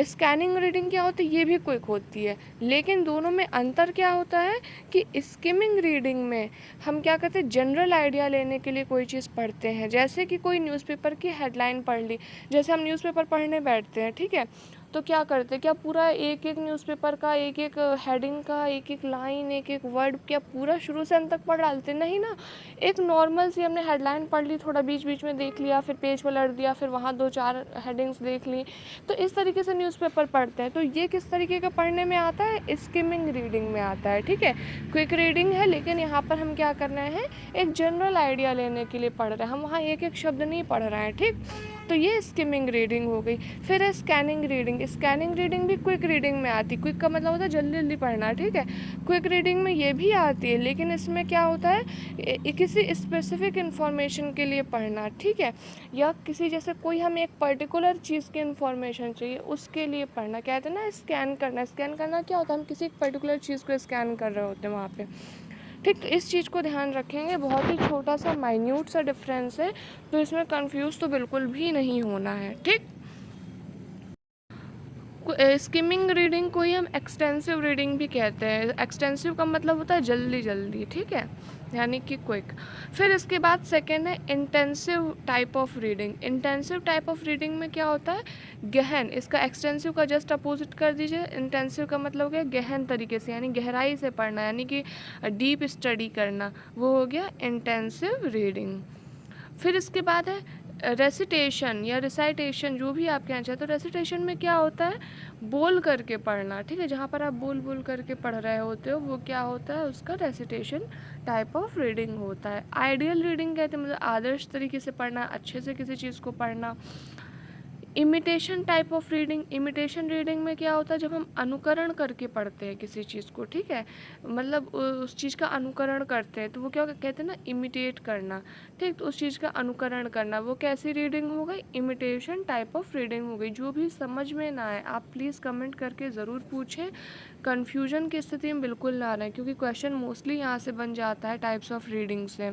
स्कैनिंग रीडिंग क्या होती है, ये भी क्विक होती है, लेकिन दोनों में अंतर क्या होता है कि स्किमिंग रीडिंग में हम क्या करते हैं, जनरल आइडिया लेने के लिए कोई चीज़ पढ़ते हैं, जैसे कि कोई न्यूज़पेपर की हेडलाइन पढ़ ली। जैसे हम न्यूज़पेपर पढ़ने बैठते हैं, ठीक है, तो क्या करते हैं, क्या पूरा एक एक न्यूज़पेपर का एक एक हेडिंग का एक एक लाइन एक एक वर्ड क्या पूरा शुरू से अंत तक पढ़ डालते, नहीं ना। एक नॉर्मल सी हमने हेडलाइन पढ़ ली, थोड़ा बीच बीच में देख लिया, फिर पेज पलट दिया, फिर वहाँ 2-4 हेडिंग्स देख ली, तो इस तरीके से न्यूज़पेपर पढ़ते हैं। तो ये किस तरीके का पढ़ने में आता है, स्किमिंग रीडिंग में आता है, ठीक है। क्विक रीडिंग है, लेकिन यहाँ पर हम क्या कर रहे हैं, एक जनरल आइडिया लेने के लिए पढ़ रहे हैं, हम वहाँ एक एक शब्द नहीं पढ़ रहे हैं, ठीक। तो ये स्किमिंग रीडिंग हो गई। फिर है स्कैनिंग रीडिंग। स्कैनिंग रीडिंग भी क्विक रीडिंग में आती है। क्विक का मतलब होता है जल्दी जल्दी पढ़ना, ठीक है। क्विक रीडिंग में ये भी आती है, लेकिन इसमें क्या होता है, किसी स्पेसिफिक इन्फॉर्मेशन के लिए पढ़ना, ठीक है, या किसी जैसे कोई हमें एक पर्टिकुलर चीज़ की इन्फॉर्मेशन चाहिए उसके लिए पढ़ना। कहते हैं ना स्कैन करना। स्कैन करना क्या होता है, हम किसी एक पर्टिकुलर चीज़ को स्कैन कर रहे होते हैं वहाँ पे, ठीक। तो इस चीज़ को ध्यान रखेंगे, बहुत ही छोटा सा माइन्यूट सा डिफरेंस है, तो इसमें कंफ्यूज तो बिल्कुल भी नहीं होना है, ठीक। स्किमिंग रीडिंग को ही हम एक्सटेंसिव रीडिंग भी कहते हैं। एक्सटेंसिव का मतलब होता है जल्दी जल्दी, ठीक है, यानी कि क्विक। फिर इसके बाद सेकेंड है intensive type of reading. Intensive type of reading में क्या होता है, गहन। इसका एक्सटेंसिव का जस्ट अपोजिट कर दीजिए। इंटेंसिव का मतलब हो गया गहन तरीके से, यानी गहराई से पढ़ना, यानी कि डीप स्टडी करना, वो हो गया इंटेंसिव रीडिंग। फिर इसके बाद है रेसिटेशन या रिसाइटेशन, जो भी आप कहना चाहते हो। रेसिटेशन में क्या होता है, बोल करके पढ़ना, ठीक है, जहाँ पर आप बोल बोल करके पढ़ रहे होते हो, वो क्या होता है, उसका रेसिटेशन टाइप ऑफ रीडिंग होता है। आइडियल रीडिंग कहते हैं मतलब आदर्श तरीके से पढ़ना, अच्छे से किसी चीज़ को पढ़ना। Imitation type of reading. Imitation reading में क्या होता है, जब हम अनुकरण करके पढ़ते हैं किसी चीज़ को, ठीक है, मतलब उस चीज़ का अनुकरण करते हैं, तो वो क्या कहते हैं ना, इमिटेट करना, ठीक। तो उस चीज़ का अनुकरण करना, वो कैसी रीडिंग हो गई, इमिटेशन टाइप ऑफ रीडिंग हो गई। जो भी समझ में ना आए आप प्लीज़ कमेंट करके ज़रूर पूछें, कन्फ्यूजन की स्थिति में बिल्कुल ना रहें, क्योंकि क्वेश्चन मोस्टली यहाँ से बन जाता है टाइप्स ऑफ रीडिंग से।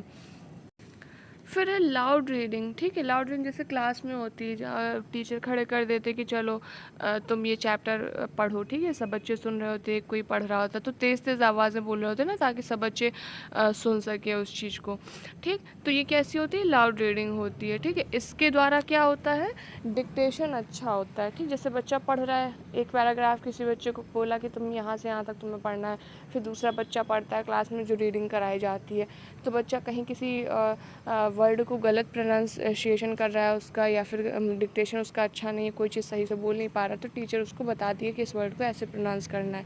फिर है लाउड रीडिंग, ठीक है। लाउड रीडिंग जैसे क्लास में होती है, जहाँ टीचर खड़े कर देते कि चलो तुम ये चैप्टर पढ़ो, ठीक है, सब बच्चे सुन रहे होते, कोई पढ़ रहा होता, तो तेज़ तेज़ आवाज़ में बोल रहे होते ना, ताकि सब बच्चे सुन सके उस चीज़ को, ठीक। तो ये कैसी होती है, लाउड रीडिंग होती है, ठीक है। इसके द्वारा क्या होता है, डिक्टेशन अच्छा होता है, ठीक। जैसे बच्चा पढ़ रहा है, एक पैराग्राफ किसी बच्चे को बोला कि तुम यहाँ से यहाँ तक तुम्हें पढ़ना है, फिर दूसरा बच्चा पढ़ता है क्लास में जो रीडिंग कराई जाती है, तो बच्चा कहीं किसी वर्ड को गलत प्रोनाउंसिएशन कर रहा है उसका, या फिर डिक्टेशन उसका अच्छा नहीं है, कोई चीज़ सही से बोल नहीं पा रहा, तो टीचर उसको बताती है कि इस वर्ड को ऐसे प्रोनाउंस करना है,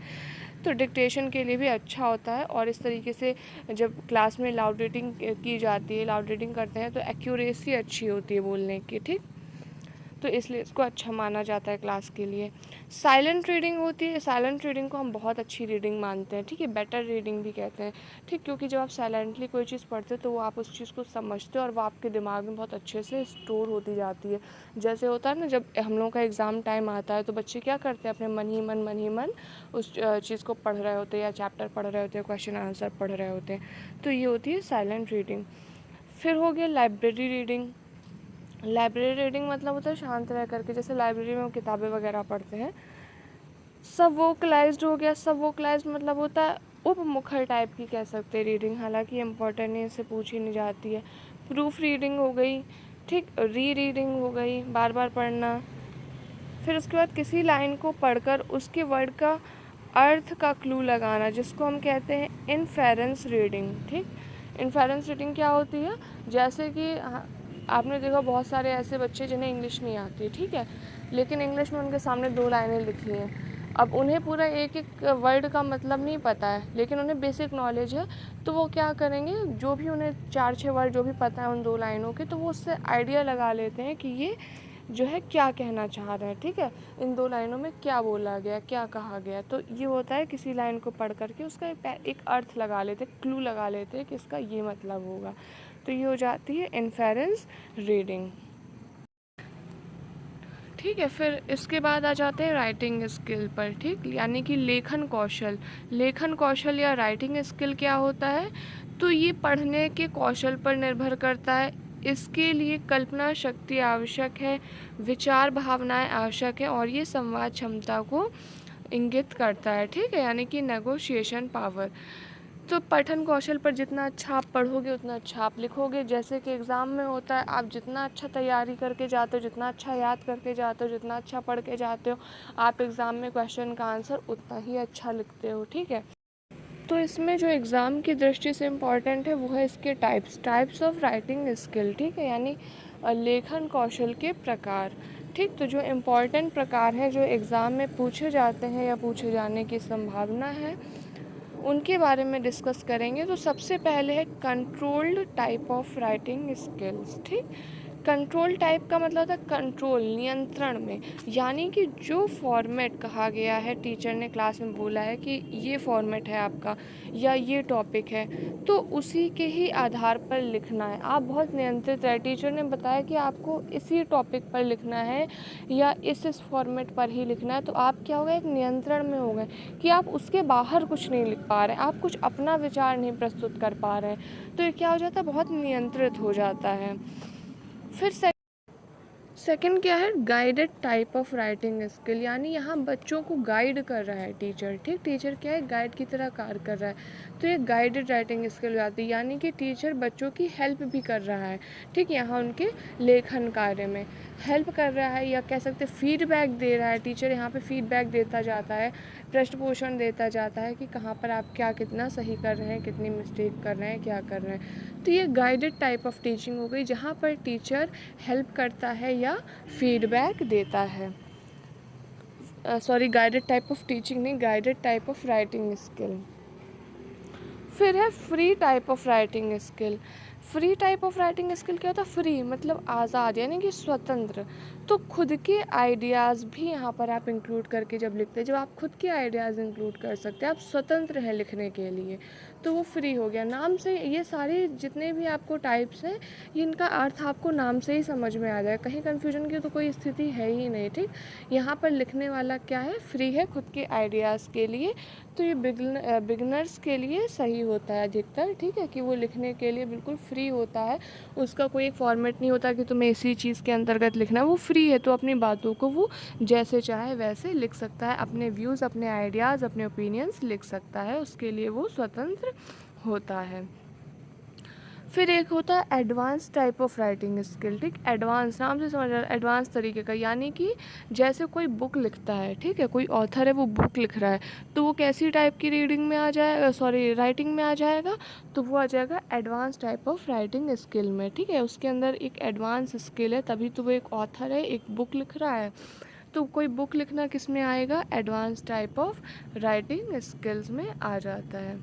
तो डिक्टेशन के लिए भी अच्छा होता है। और इस तरीके से जब क्लास में लाउड रीडिंग की जाती है, लाउड रीडिंग करते हैं, तो एक्यूरेसी अच्छी होती है बोलने की, ठीक। तो इसलिए इसको अच्छा माना जाता है क्लास के लिए। साइलेंट रीडिंग होती है। साइलेंट रीडिंग को हम बहुत अच्छी रीडिंग मानते हैं, ठीक है, बेटर रीडिंग भी कहते हैं, ठीक, क्योंकि जब आप साइलेंटली कोई चीज़ पढ़ते हो तो वो आप उस चीज़ को समझते हो और वो आपके दिमाग में बहुत अच्छे से स्टोर होती जाती है। जैसे होता है ना, जब हम लोगों का एग्ज़ाम टाइम आता है तो बच्चे क्या करते हैं, अपने मन ही मन उस चीज़ को पढ़ रहे होते हैं, या चैप्टर पढ़ रहे होते हैं, क्वेश्चन आंसर पढ़ रहे होते हैं, तो ये होती है साइलेंट रीडिंग। फिर हो गया लाइब्रेरी रीडिंग। लाइब्रेरी रीडिंग मतलब होता है शांत रह करके, जैसे लाइब्रेरी में वो किताबें वगैरह पढ़ते हैं। सब वोकलाइज्ड हो गया। सब वोकलाइज्ड मतलब होता है उपमुखर टाइप की कह सकते हैं रीडिंग, हालांकि इम्पोर्टेंट नहीं, इससे पूछी नहीं जाती है। प्रूफ रीडिंग हो गई, ठीक। री रीडिंग हो गई, बार बार पढ़ना। फिर उसके बाद किसी लाइन को पढ़कर उसके वर्ड का अर्थ का क्लू लगाना, जिसको हम कहते हैं इन्फेरेंस रीडिंग, ठीक। इन्फेरेंस रीडिंग क्या होती है, जैसे कि आपने देखा बहुत सारे ऐसे बच्चे जिन्हें इंग्लिश नहीं आती, ठीक है, लेकिन इंग्लिश में उनके सामने 2 लाइनें लिखी हैं, अब उन्हें पूरा एक एक वर्ड का मतलब नहीं पता है, लेकिन उन्हें बेसिक नॉलेज है, तो वो क्या करेंगे, जो भी उन्हें 4-6 वर्ड जो भी पता है उन 2 लाइनों के, तो वो उससे आइडिया लगा लेते हैं कि ये जो है क्या कहना चाह रहा है, ठीक है, इन 2 लाइनों में क्या बोला गया, क्या कहा गया। तो ये होता है किसी लाइन को पढ़ करके उसका एक अर्थ लगा लेते, क्लू लगा लेते हैं कि इसका ये मतलब होगा। तो ये हो जाती है इन्फेरेंस रीडिंग, ठीक है। फिर इसके बाद आ जाते हैं राइटिंग स्किल पर, ठीक, यानी कि लेखन कौशल। लेखन कौशल या राइटिंग स्किल क्या होता है, तो ये पढ़ने के कौशल पर निर्भर करता है। इसके लिए कल्पना शक्ति आवश्यक है, विचार भावनाएं आवश्यक है, और ये संवाद क्षमता को इंगित करता है, ठीक है, यानी कि नेगोशिएशन पावर। तो पठन कौशल पर जितना अच्छा आप पढ़ोगे उतना अच्छा आप लिखोगे। जैसे कि एग्ज़ाम में होता है, आप जितना अच्छा तैयारी करके जाते हो, जितना अच्छा याद करके जाते हो, जितना अच्छा पढ़ के जाते हो, आप एग्ज़ाम में क्वेश्चन का आंसर उतना ही अच्छा लिखते हो, ठीक है। तो इसमें जो एग्ज़ाम की दृष्टि से इम्पॉर्टेंट है वो है इसके टाइप्स ऑफ राइटिंग स्किल, ठीक है, यानी लेखन कौशल के प्रकार, ठीक। तो जो इम्पॉर्टेंट प्रकार हैं जो एग्ज़ाम में पूछे जाते हैं या पूछे जाने की संभावना है, उनके बारे में डिस्कस करेंगे। तो सबसे पहले है controlled type of writing skills, ठीक। कंट्रोल टाइप का मतलब होता है कंट्रोल, नियंत्रण में, यानी कि जो फॉर्मेट कहा गया है, टीचर ने क्लास में बोला है कि ये फॉर्मेट है आपका या ये टॉपिक है, तो उसी के ही आधार पर लिखना है। आप बहुत नियंत्रित रहे, टीचर ने बताया कि आपको इसी टॉपिक पर लिखना है या इस फॉर्मेट पर ही लिखना है, तो आप क्या हो गए, एक नियंत्रण में हो गए कि आप उसके बाहर कुछ नहीं लिख पा रहे हैं, आप कुछ अपना विचार नहीं प्रस्तुत कर पा रहे हैं। तो ये क्या हो जाता है, बहुत नियंत्रित हो जाता है। फिर सेकंड क्या है, guided type of writing skill, यानी यहाँ बच्चों को गाइड कर रहा है टीचर, ठीक। टीचर क्या है, गाइड की तरह कार्य कर रहा है, तो ये गाइडेड राइटिंग स्किल हो जाती है, यानी कि टीचर बच्चों की हेल्प भी कर रहा है, ठीक। यहाँ उनके लेखन कार्य में हेल्प कर रहा है, या कह सकते फीडबैक दे रहा है। टीचर यहाँ पे फीडबैक देता जाता है, पृष्ठ पोषण देता जाता है कि कहाँ पर आप क्या कितना सही कर रहे हैं, कितनी मिस्टेक कर रहे हैं, क्या कर रहे हैं। तो ये गाइडेड टाइप ऑफ टीचिंग हो गई, जहाँ पर टीचर हेल्प करता है या फीडबैक देता है। Sorry, guided type of teaching नहीं, guided type of writing skill. फिर है free type of writing skill. Free type of writing skill क्या होता है, फ्री मतलब आज़ाद, यानी कि स्वतंत्र। तो खुद के आइडियाज़ भी यहाँ पर आप इंक्लूड करके जब लिखते हैं, जब आप खुद के आइडियाज़ इंक्लूड कर सकते हैं, आप स्वतंत्र हैं लिखने के लिए, तो वो फ्री हो गया। नाम से ये सारे जितने भी आपको टाइप्स हैं, ये इनका अर्थ आपको नाम से ही समझ में आ जाए, कहीं कन्फ्यूजन की तो कोई स्थिति है ही नहीं, ठीक। यहाँ पर लिखने वाला क्या है, फ्री है खुद के आइडियाज़ के लिए। तो ये बिगनर्स के लिए सही होता है अधिकतर, ठीक है, कि वो लिखने के लिए बिल्कुल फ्री होता है, उसका कोई एक फॉर्मेट नहीं होता कि तुम्हें इसी चीज़ के अंतर्गत लिखना है, वो फ्री है, तो अपनी बातों को वो जैसे चाहे वैसे लिख सकता है, अपने व्यूज़, अपने आइडियाज़, अपने ओपिनियंस लिख सकता है, उसके लिए वो स्वतंत्र होता है। फिर एक होता है advance type of writing skill, ठीक। एडवांस नाम से समझ रहा है, एडवांस तरीके का, यानी कि जैसे कोई बुक लिखता है, ठीक है, कोई ऑथर है वो बुक लिख रहा है, तो वो कैसी टाइप की रीडिंग में आ जाएगा, सॉरी राइटिंग में आ जाएगा, तो वो आ जाएगा advance type of writing skill में, ठीक है। उसके अंदर एक एडवांस स्किल है, तभी तो वो एक ऑथर है, एक बुक लिख रहा है। तो कोई बुक लिखना किस में आएगा, advance type of writing skills में आ जाता है।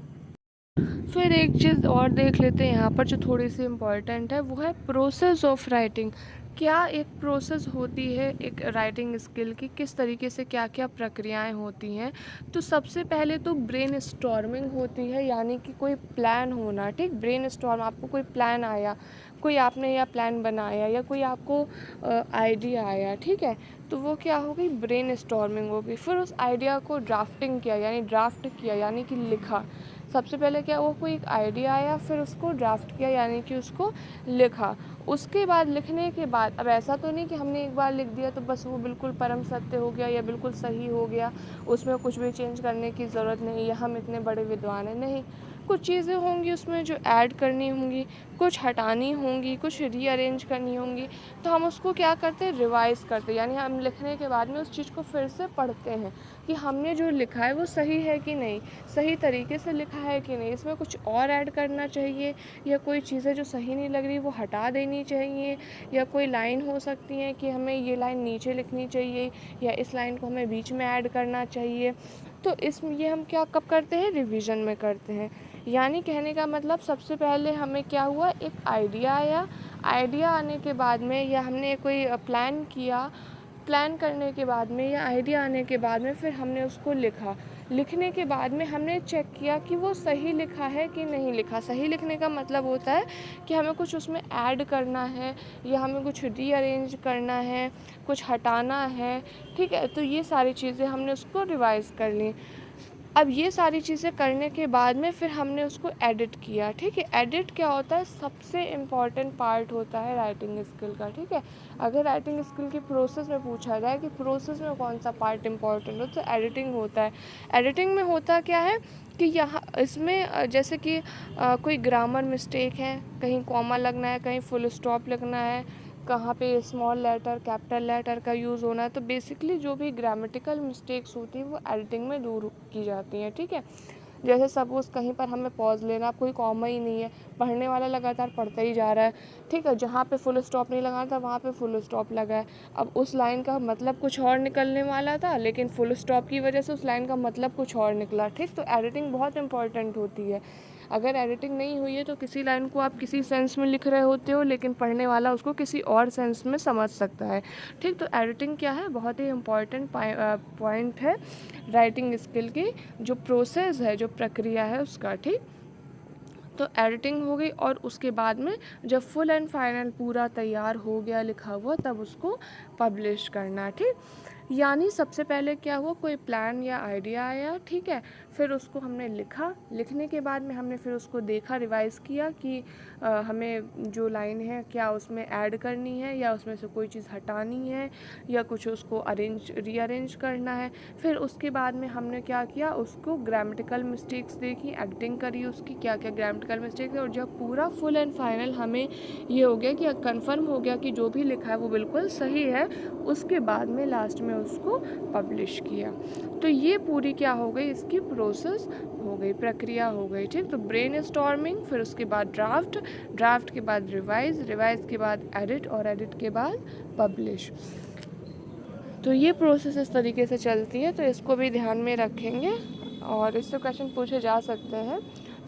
फिर एक चीज़ और देख लेते हैं यहाँ पर जो थोड़ी सी इम्पॉर्टेंट है, वो है प्रोसेस ऑफ राइटिंग। क्या एक प्रोसेस होती है एक राइटिंग स्किल की, किस तरीके से क्या क्या प्रक्रियाएं होती हैं। तो सबसे पहले तो ब्रेन स्टॉर्मिंग होती है, यानी कि कोई प्लान होना, ठीक। ब्रेन स्टॉर्म, आपको कोई प्लान आया, कोई आपने या प्लान बनाया या कोई आपको आइडिया आया, ठीक है, तो वो क्या हो गई, ब्रेन स्टॉर्मिंग हो गई। फिर उस आइडिया को ड्राफ्टिंग किया, यानी ड्राफ्ट किया, यानी कि लिखा। सबसे पहले क्या हुआ, कोई एक आइडिया आया, फिर उसको ड्राफ्ट किया, यानी कि उसको लिखा। उसके बाद लिखने के बाद, अब ऐसा तो नहीं कि हमने एक बार लिख दिया तो बस वो बिल्कुल परम सत्य हो गया या बिल्कुल सही हो गया, उसमें कुछ भी चेंज करने की ज़रूरत नहीं, या हम इतने बड़े विद्वान हैं, नहीं। कुछ चीज़ें होंगी उसमें जो ऐड करनी होंगी, कुछ हटानी होंगी, कुछ रीअरेंज करनी होंगी, तो हम उसको क्या करते हैं, रिवाइज़ करते हैं। यानी हम लिखने के बाद में उस चीज़ को फिर से पढ़ते हैं कि हमने जो लिखा है वो सही है कि नहीं, सही तरीके से लिखा है कि नहीं, इसमें कुछ और ऐड करना चाहिए या कोई चीज़ें जो सही नहीं लग रही वो हटा देनी चाहिए, या कोई लाइन हो सकती है कि हमें ये लाइन नीचे लिखनी चाहिए या इस लाइन को हमें बीच में ऐड करना चाहिए। तो ये हम क्या कब करते हैं, रिवीजन में करते हैं। यानी कहने का मतलब सबसे पहले हमें क्या हुआ, एक आइडिया आया, आइडिया आने के बाद में या हमने कोई प्लान किया, प्लान करने के बाद में या आइडिया आने के बाद में फिर हमने उसको लिखा, लिखने के बाद में हमने चेक किया कि वो सही लिखा है कि नहीं लिखा। सही लिखने का मतलब होता है कि हमें कुछ उसमें ऐड करना है या हमें कुछ रीअरेंज करना है, कुछ हटाना है, ठीक है। तो ये सारी चीज़ें हमने उसको रिवाइज़ कर ली। अब ये सारी चीज़ें करने के बाद में फिर हमने उसको एडिट किया, ठीक है। एडिट क्या होता है, सबसे इम्पॉर्टेंट पार्ट होता है राइटिंग स्किल का, ठीक है। अगर राइटिंग स्किल की प्रोसेस में पूछा जाए कि प्रोसेस में कौन सा पार्ट इम्पॉर्टेंट हो, तो एडिटिंग होता है। एडिटिंग में होता क्या है कि यहाँ इसमें जैसे कि कोई ग्रामर मिस्टेक है, कहीं कॉमा लगना है, कहीं फुल स्टॉप लगना है, कहाँ पे स्मॉल लेटर कैपिटल लेटर का यूज़ होना है, तो बेसिकली जो भी ग्रामेटिकल मिस्टेक्स होती हैं वो एडिटिंग में दूर की जाती हैं, ठीक है। जैसे सपोज़ कहीं पर हमें पॉज लेना, कोई कॉमा ही नहीं है, पढ़ने वाला लगातार पढ़ता ही जा रहा है, ठीक है, जहाँ पे फुल स्टॉप नहीं लगाना था वहाँ पे फुल स्टॉप लगा है। अब उस लाइन का मतलब कुछ और निकलने वाला था, लेकिन फुल स्टॉप की वजह से उस लाइन का मतलब कुछ और निकला, ठीक। तो एडिटिंग बहुत इंपॉर्टेंट होती है। अगर एडिटिंग नहीं हुई है तो किसी लाइन को आप किसी सेंस में लिख रहे होते हो, लेकिन पढ़ने वाला उसको किसी और सेंस में समझ सकता है, ठीक। तो एडिटिंग क्या है, बहुत ही इम्पॉर्टेंट पॉइंट है राइटिंग स्किल की, जो प्रोसेस है, जो प्रक्रिया है उसका, ठीक। तो एडिटिंग हो गई और उसके बाद में जब फुल एंड फाइनल पूरा तैयार हो गया लिखा हुआ, तब उसको पब्लिश करना, ठीक। यानी सबसे पहले क्या हुआ, कोई प्लान या आइडिया आया, ठीक है, फिर उसको हमने लिखा, लिखने के बाद में हमने फिर उसको देखा, रिवाइज़ किया कि हमें जो लाइन है क्या उसमें ऐड करनी है या उसमें से कोई चीज़ हटानी है या कुछ उसको रीअरेंज करना है। फिर उसके बाद में हमने क्या किया, उसको ग्रामेटिकल मिस्टेक्स देखी, एडिटिंग करी उसकी, क्या क्या ग्रामेटिकल मिस्टेक्स है, और जब पूरा फुल एंड फाइनल हमें ये हो गया कि कंफर्म हो गया कि जो भी लिखा है वो बिल्कुल सही है, उसके बाद में लास्ट में उसको पब्लिश किया। तो ये पूरी क्या हो गई, इसकी प्रोसेस हो गई, प्रक्रिया हो गई, ठीक। तो ब्रेन स्टॉर्मिंग, फिर उसके बाद ड्राफ्ट, ड्राफ्ट के बाद रिवाइज, रिवाइज के बाद एडिट और एडिट के बाद पब्लिश। तो ये प्रोसेस इस तरीके से चलती है, तो इसको भी ध्यान में रखेंगे और इससे क्वेश्चन पूछे जा सकते हैं।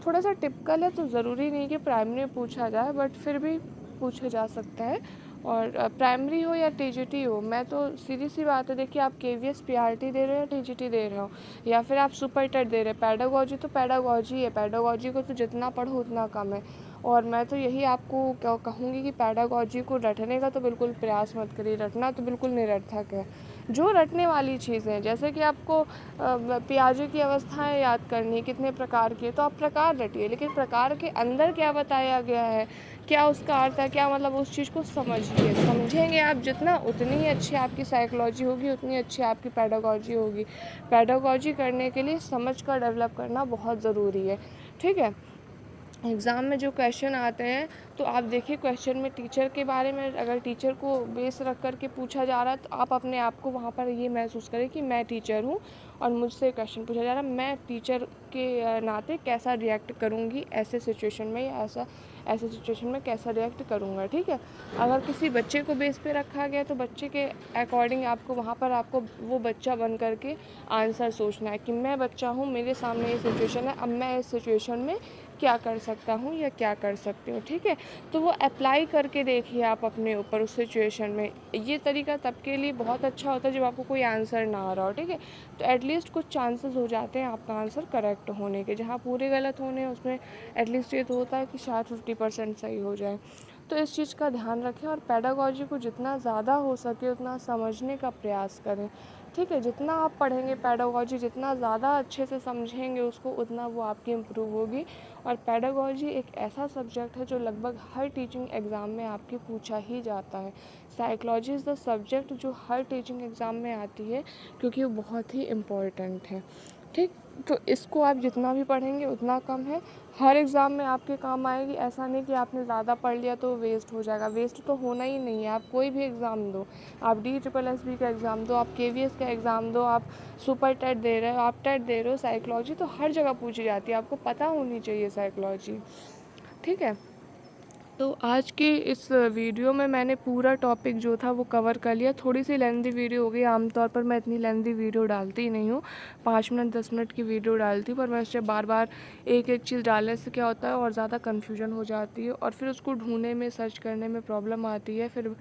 थोड़ा सा टिपिकल है, तो ज़रूरी नहीं कि प्राइमरी में पूछा जाए, बट फिर भी पूछा जा सकता है। और प्राइमरी हो या टीजीटी हो, मैं तो सीधी सी बात है, देखिए आप केवीएस पीआरटी दे रहे हो या टीजीटी दे रहे हो या फिर आप सुपर टेट दे रहे हो, पैडागोजी तो पैडागोजी है, पैडागोजी को तो जितना पढ़ो उतना कम है। और मैं तो यही आपको कहूँगी कि पैडागोजी को रटने का तो बिल्कुल प्रयास मत करिए, रटना तो बिल्कुल निरर्थक है। जो रटने वाली चीज़ें हैं, जैसे कि आपको पियाजे की अवस्थाएं याद करनी है कितने प्रकार की, तो आप प्रकार रटिए, लेकिन प्रकार के अंदर क्या बताया गया है, क्या उसका अर्थ है, क्या मतलब, उस चीज़ को समझिए। समझेंगे आप जितना, उतनी ही अच्छी आपकी साइकोलॉजी होगी, उतनी अच्छी आपकी पैडागोजी होगी। पैडागोजी करने के लिए समझ कर डेवलप करना बहुत ज़रूरी है, ठीक है। एग्ज़ाम में जो क्वेश्चन आते हैं, तो आप देखिए क्वेश्चन में टीचर के बारे में, अगर टीचर को बेस रख कर के पूछा जा रहा है, तो आप अपने आप को वहाँ पर ये महसूस करें कि मैं टीचर हूँ और मुझसे क्वेश्चन पूछा जा रहा है, मैं टीचर के नाते कैसा रिएक्ट करूँगी ऐसे सिचुएशन में, या ऐसे सिचुएशन में कैसा रिएक्ट करूँगा, ठीक है। अगर किसी बच्चे को बेस पे रखा गया, तो बच्चे के अकॉर्डिंग आपको वहाँ पर आपको वो बच्चा बन कर के आंसर सोचना है कि मैं बच्चा हूँ, मेरे सामने ये सिचुएशन है, अब मैं इस सिचुएशन में क्या कर सकता हूँ या क्या कर सकती हूँ, ठीक है। तो वो अप्लाई करके देखिए आप अपने ऊपर उस सिचुएशन में। ये तरीका तब के लिए बहुत अच्छा होता है जब आपको कोई आंसर ना आ रहा हो, ठीक है। तो एटलीस्ट कुछ चांसेस हो जाते हैं आपका आंसर करेक्ट होने के, जहाँ पूरे गलत होने हैं उसमें एटलीस्ट ये तो होता है कि शायद 50% सही हो जाए। तो इस चीज़ का ध्यान रखें और पैडागोजी को जितना ज़्यादा हो सके उतना समझने का प्रयास करें, ठीक है। जितना आप पढ़ेंगे पैडागोजी, जितना ज़्यादा अच्छे से समझेंगे उसको, उतना वो आपकी इम्प्रूव होगी। और पैडागोजी एक ऐसा सब्जेक्ट है जो लगभग हर टीचिंग एग्ज़ाम में आपके पूछा ही जाता है। साइकोलॉजी इज़ द सब्जेक्ट जो हर टीचिंग एग्ज़ाम में आती है, क्योंकि वो बहुत ही इम्पोर्टेंट है। ठीक। तो इसको आप जितना भी पढ़ेंगे उतना कम है, हर एग्ज़ाम में आपके काम आएगी। ऐसा नहीं कि आपने ज़्यादा पढ़ लिया तो वेस्ट हो जाएगा, वेस्ट तो होना ही नहीं है। आप कोई भी एग्ज़ाम दो, आप DSSB का एग्ज़ाम दो, आप KVS का एग्ज़ाम दो, आप सुपर टेट दे रहे हो, आप टेट दे रहे हो, साइकोलॉजी तो हर जगह पूछी जाती है, आपको पता होनी चाहिए साइकोलॉजी। ठीक है। तो आज के इस वीडियो में मैंने पूरा टॉपिक जो था वो कवर कर लिया। थोड़ी सी लेंथी वीडियो हो गई, आमतौर पर मैं इतनी लेंथी वीडियो डालती ही नहीं हूँ, 5 मिनट 10 मिनट की वीडियो डालती हूँ, पर मैं उससे बार बार एक एक चीज़ डालने से क्या होता है और ज़्यादा कन्फ्यूजन हो जाती है और फिर उसको ढूंढने में सर्च करने में प्रॉब्लम आती है। फिर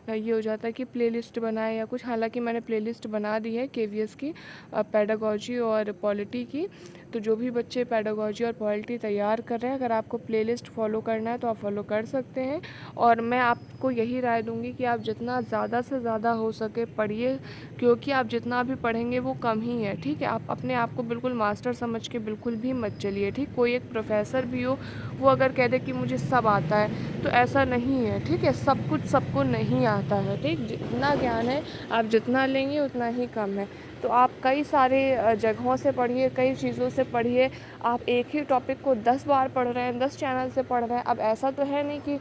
ये हो जाता है कि प्लेलिस्ट बनाए या कुछ, हालांकि मैंने प्लेलिस्ट बना दी है KVS की, पेडागोजी और पॉलिटी की। तो जो भी बच्चे पेडागोजी और पॉलिटी तैयार कर रहे हैं, अगर आपको प्लेलिस्ट फॉलो करना है तो आप फॉलो कर सकते हैं। और मैं आपको यही राय दूंगी कि आप जितना ज़्यादा से ज़्यादा हो सके पढ़िए, क्योंकि आप जितना भी पढ़ेंगे वो कम ही है। ठीक है। आप अपने आप को बिल्कुल मास्टर समझ के बिल्कुल भी मत चलिए। ठीक। कोई एक प्रोफेसर भी हो, वो अगर कह दे कि मुझे सब आता है, तो ऐसा नहीं है। ठीक है। सब कुछ सबको नहीं आता है। ठीक। जितना ज्ञान है आप जितना लेंगे उतना ही कम है। तो आप कई सारे जगहों से पढ़िए, कई चीज़ों से पढ़िए। आप एक ही टॉपिक को 10 बार पढ़ रहे हैं, 10 चैनल से पढ़ रहे हैं। अब ऐसा तो है नहीं कि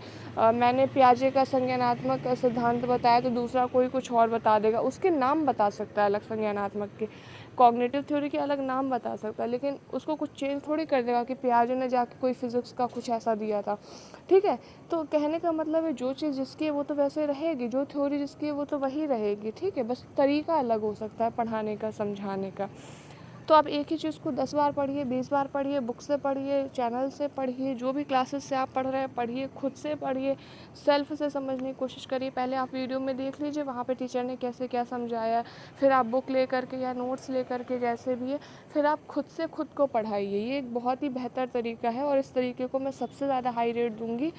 मैंने पियाजे का संज्ञानात्मक सिद्धांत बताया तो दूसरा कोई कुछ और बता देगा। उसके नाम बता सकता है अलग, संज्ञानात्मक के, कॉग्निटिव थ्योरी के अलग नाम बता सकता है, लेकिन उसको कुछ चेंज थोड़ी कर देगा कि पियाजे ने जाके कोई फिजिक्स का कुछ ऐसा दिया था। ठीक है। तो कहने का मतलब है, जो चीज़ जिसकी है वो तो वैसे रहेगी, जो थ्योरी जिसकी है वो तो वही रहेगी। ठीक है। बस तरीका अलग हो सकता है पढ़ाने का, समझाने का। तो आप एक ही चीज़ को 10 बार पढ़िए, 20 बार पढ़िए, बुक से पढ़िए, चैनल से पढ़िए, जो भी क्लासेस से आप पढ़ रहे हैं पढ़िए, खुद से पढ़िए, सेल्फ से समझने की कोशिश करिए। पहले आप वीडियो में देख लीजिए वहाँ पे टीचर ने कैसे क्या समझाया है, फिर आप बुक ले करके या नोट्स ले करके, जैसे भी है, फिर आप खुद से खुद को पढ़ाइए। ये एक बहुत ही बेहतर तरीका है और इस तरीके को मैं सबसे ज़्यादा हाई रेट दूँगी,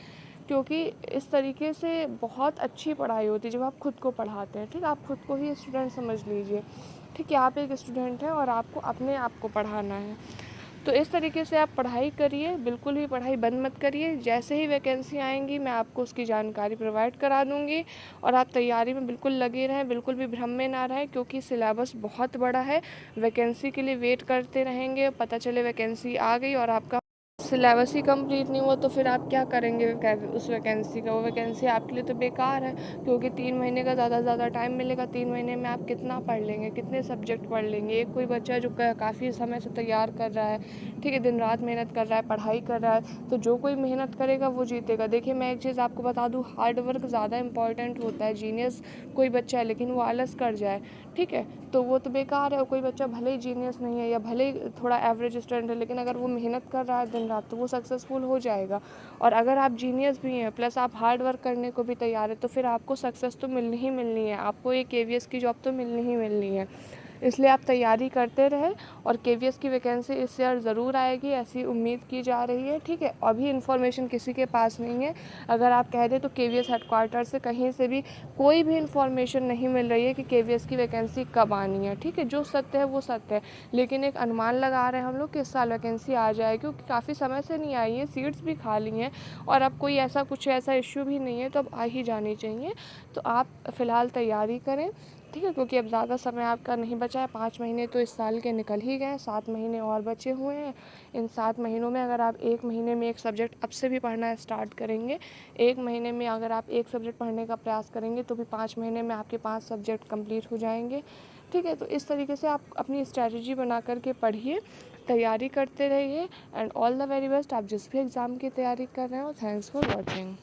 क्योंकि इस तरीके से बहुत अच्छी पढ़ाई होती है जब आप खुद को पढ़ाते हैं। ठीक। आप खुद को ही स्टूडेंट समझ लीजिए। ठीक है। आप एक स्टूडेंट हैं और आपको अपने आप को पढ़ाना है। तो इस तरीके से आप पढ़ाई करिए, बिल्कुल भी पढ़ाई बंद मत करिए। जैसे ही वैकेंसी आएंगी मैं आपको उसकी जानकारी प्रोवाइड करा दूंगी और आप तैयारी में बिल्कुल लगे रहें, बिल्कुल भी भ्रम में ना रहें, क्योंकि सिलेबस बहुत बड़ा है। वैकेंसी के लिए वेट करते रहेंगे, पता चले वैकेंसी आ गई और आपका सिलेबस ही कंप्लीट नहीं हुआ तो फिर आप क्या करेंगे उस वैकेंसी का? वो वैकेंसी आपके लिए तो बेकार है, क्योंकि 3 महीने का ज़्यादा से ज़्यादा टाइम मिलेगा। 3 महीने में आप कितना पढ़ लेंगे, कितने सब्जेक्ट पढ़ लेंगे? एक कोई बच्चा जो काफ़ी समय से तैयार कर रहा है, ठीक है, दिन रात मेहनत कर रहा है, पढ़ाई कर रहा है, तो जो कोई मेहनत करेगा वो जीतेगा। देखिए मैं एक चीज़ आपको बता दूँ, हार्ड वर्क ज़्यादा इंपॉर्टेंट होता है। जीनियस कोई बच्चा है लेकिन वो आलस कर जाए, ठीक है, तो वो तो बेकार है। और कोई बच्चा भले ही जीनियस नहीं है या भले ही थोड़ा एवरेज स्टूडेंट है, लेकिन अगर वो मेहनत कर रहा है दिन रात तो वो सक्सेसफुल हो जाएगा। और अगर आप जीनियस भी हैं प्लस आप हार्ड वर्क करने को भी तैयार है, तो फिर आपको सक्सेस तो मिलनी ही मिलनी है, आपको एक KVS की जॉब तो मिलनी ही मिलनी है। इसलिए आप तैयारी करते रहें और KVS की वैकेंसी इस ईयर ज़रूर आएगी, ऐसी उम्मीद की जा रही है। ठीक है। अभी इन्फॉर्मेशन किसी के पास नहीं है। अगर आप कह दें तो KVS हेडक्वार्टर से कहीं से भी कोई भी इन्फॉर्मेशन नहीं मिल रही है कि KVS की वैकेंसी कब आनी है। ठीक है। जो सत्य है वो सत्य है, लेकिन एक अनुमान लगा रहे हैं हम लोग कि इस साल वैकेंसी आ जाए, क्योंकि काफ़ी समय से नहीं आई है, सीट्स भी खाली हैं और अब कोई ऐसा इश्यू भी नहीं है, तो अब आ ही जानी चाहिए। तो आप फ़िलहाल तैयारी करें। ठीक है। क्योंकि अब ज़्यादा समय आपका नहीं बचा है, 5 महीने तो इस साल के निकल ही गए, 7 महीने और बचे हुए हैं। इन 7 महीनों में अगर आप 1 महीने में एक सब्जेक्ट अब से भी पढ़ना स्टार्ट करेंगे, 1 महीने में अगर आप एक सब्जेक्ट पढ़ने का प्रयास करेंगे तो भी 5 महीने में आपके 5 सब्जेक्ट कंप्लीट हो जाएंगे। ठीक है। तो इस तरीके से आप अपनी स्ट्रैटेजी बना करके पढ़िए, तैयारी करते रहिए and all the very best. आप जिस भी एग्ज़ाम की तैयारी कर रहे हो, थैंक्स फॉर वॉचिंग।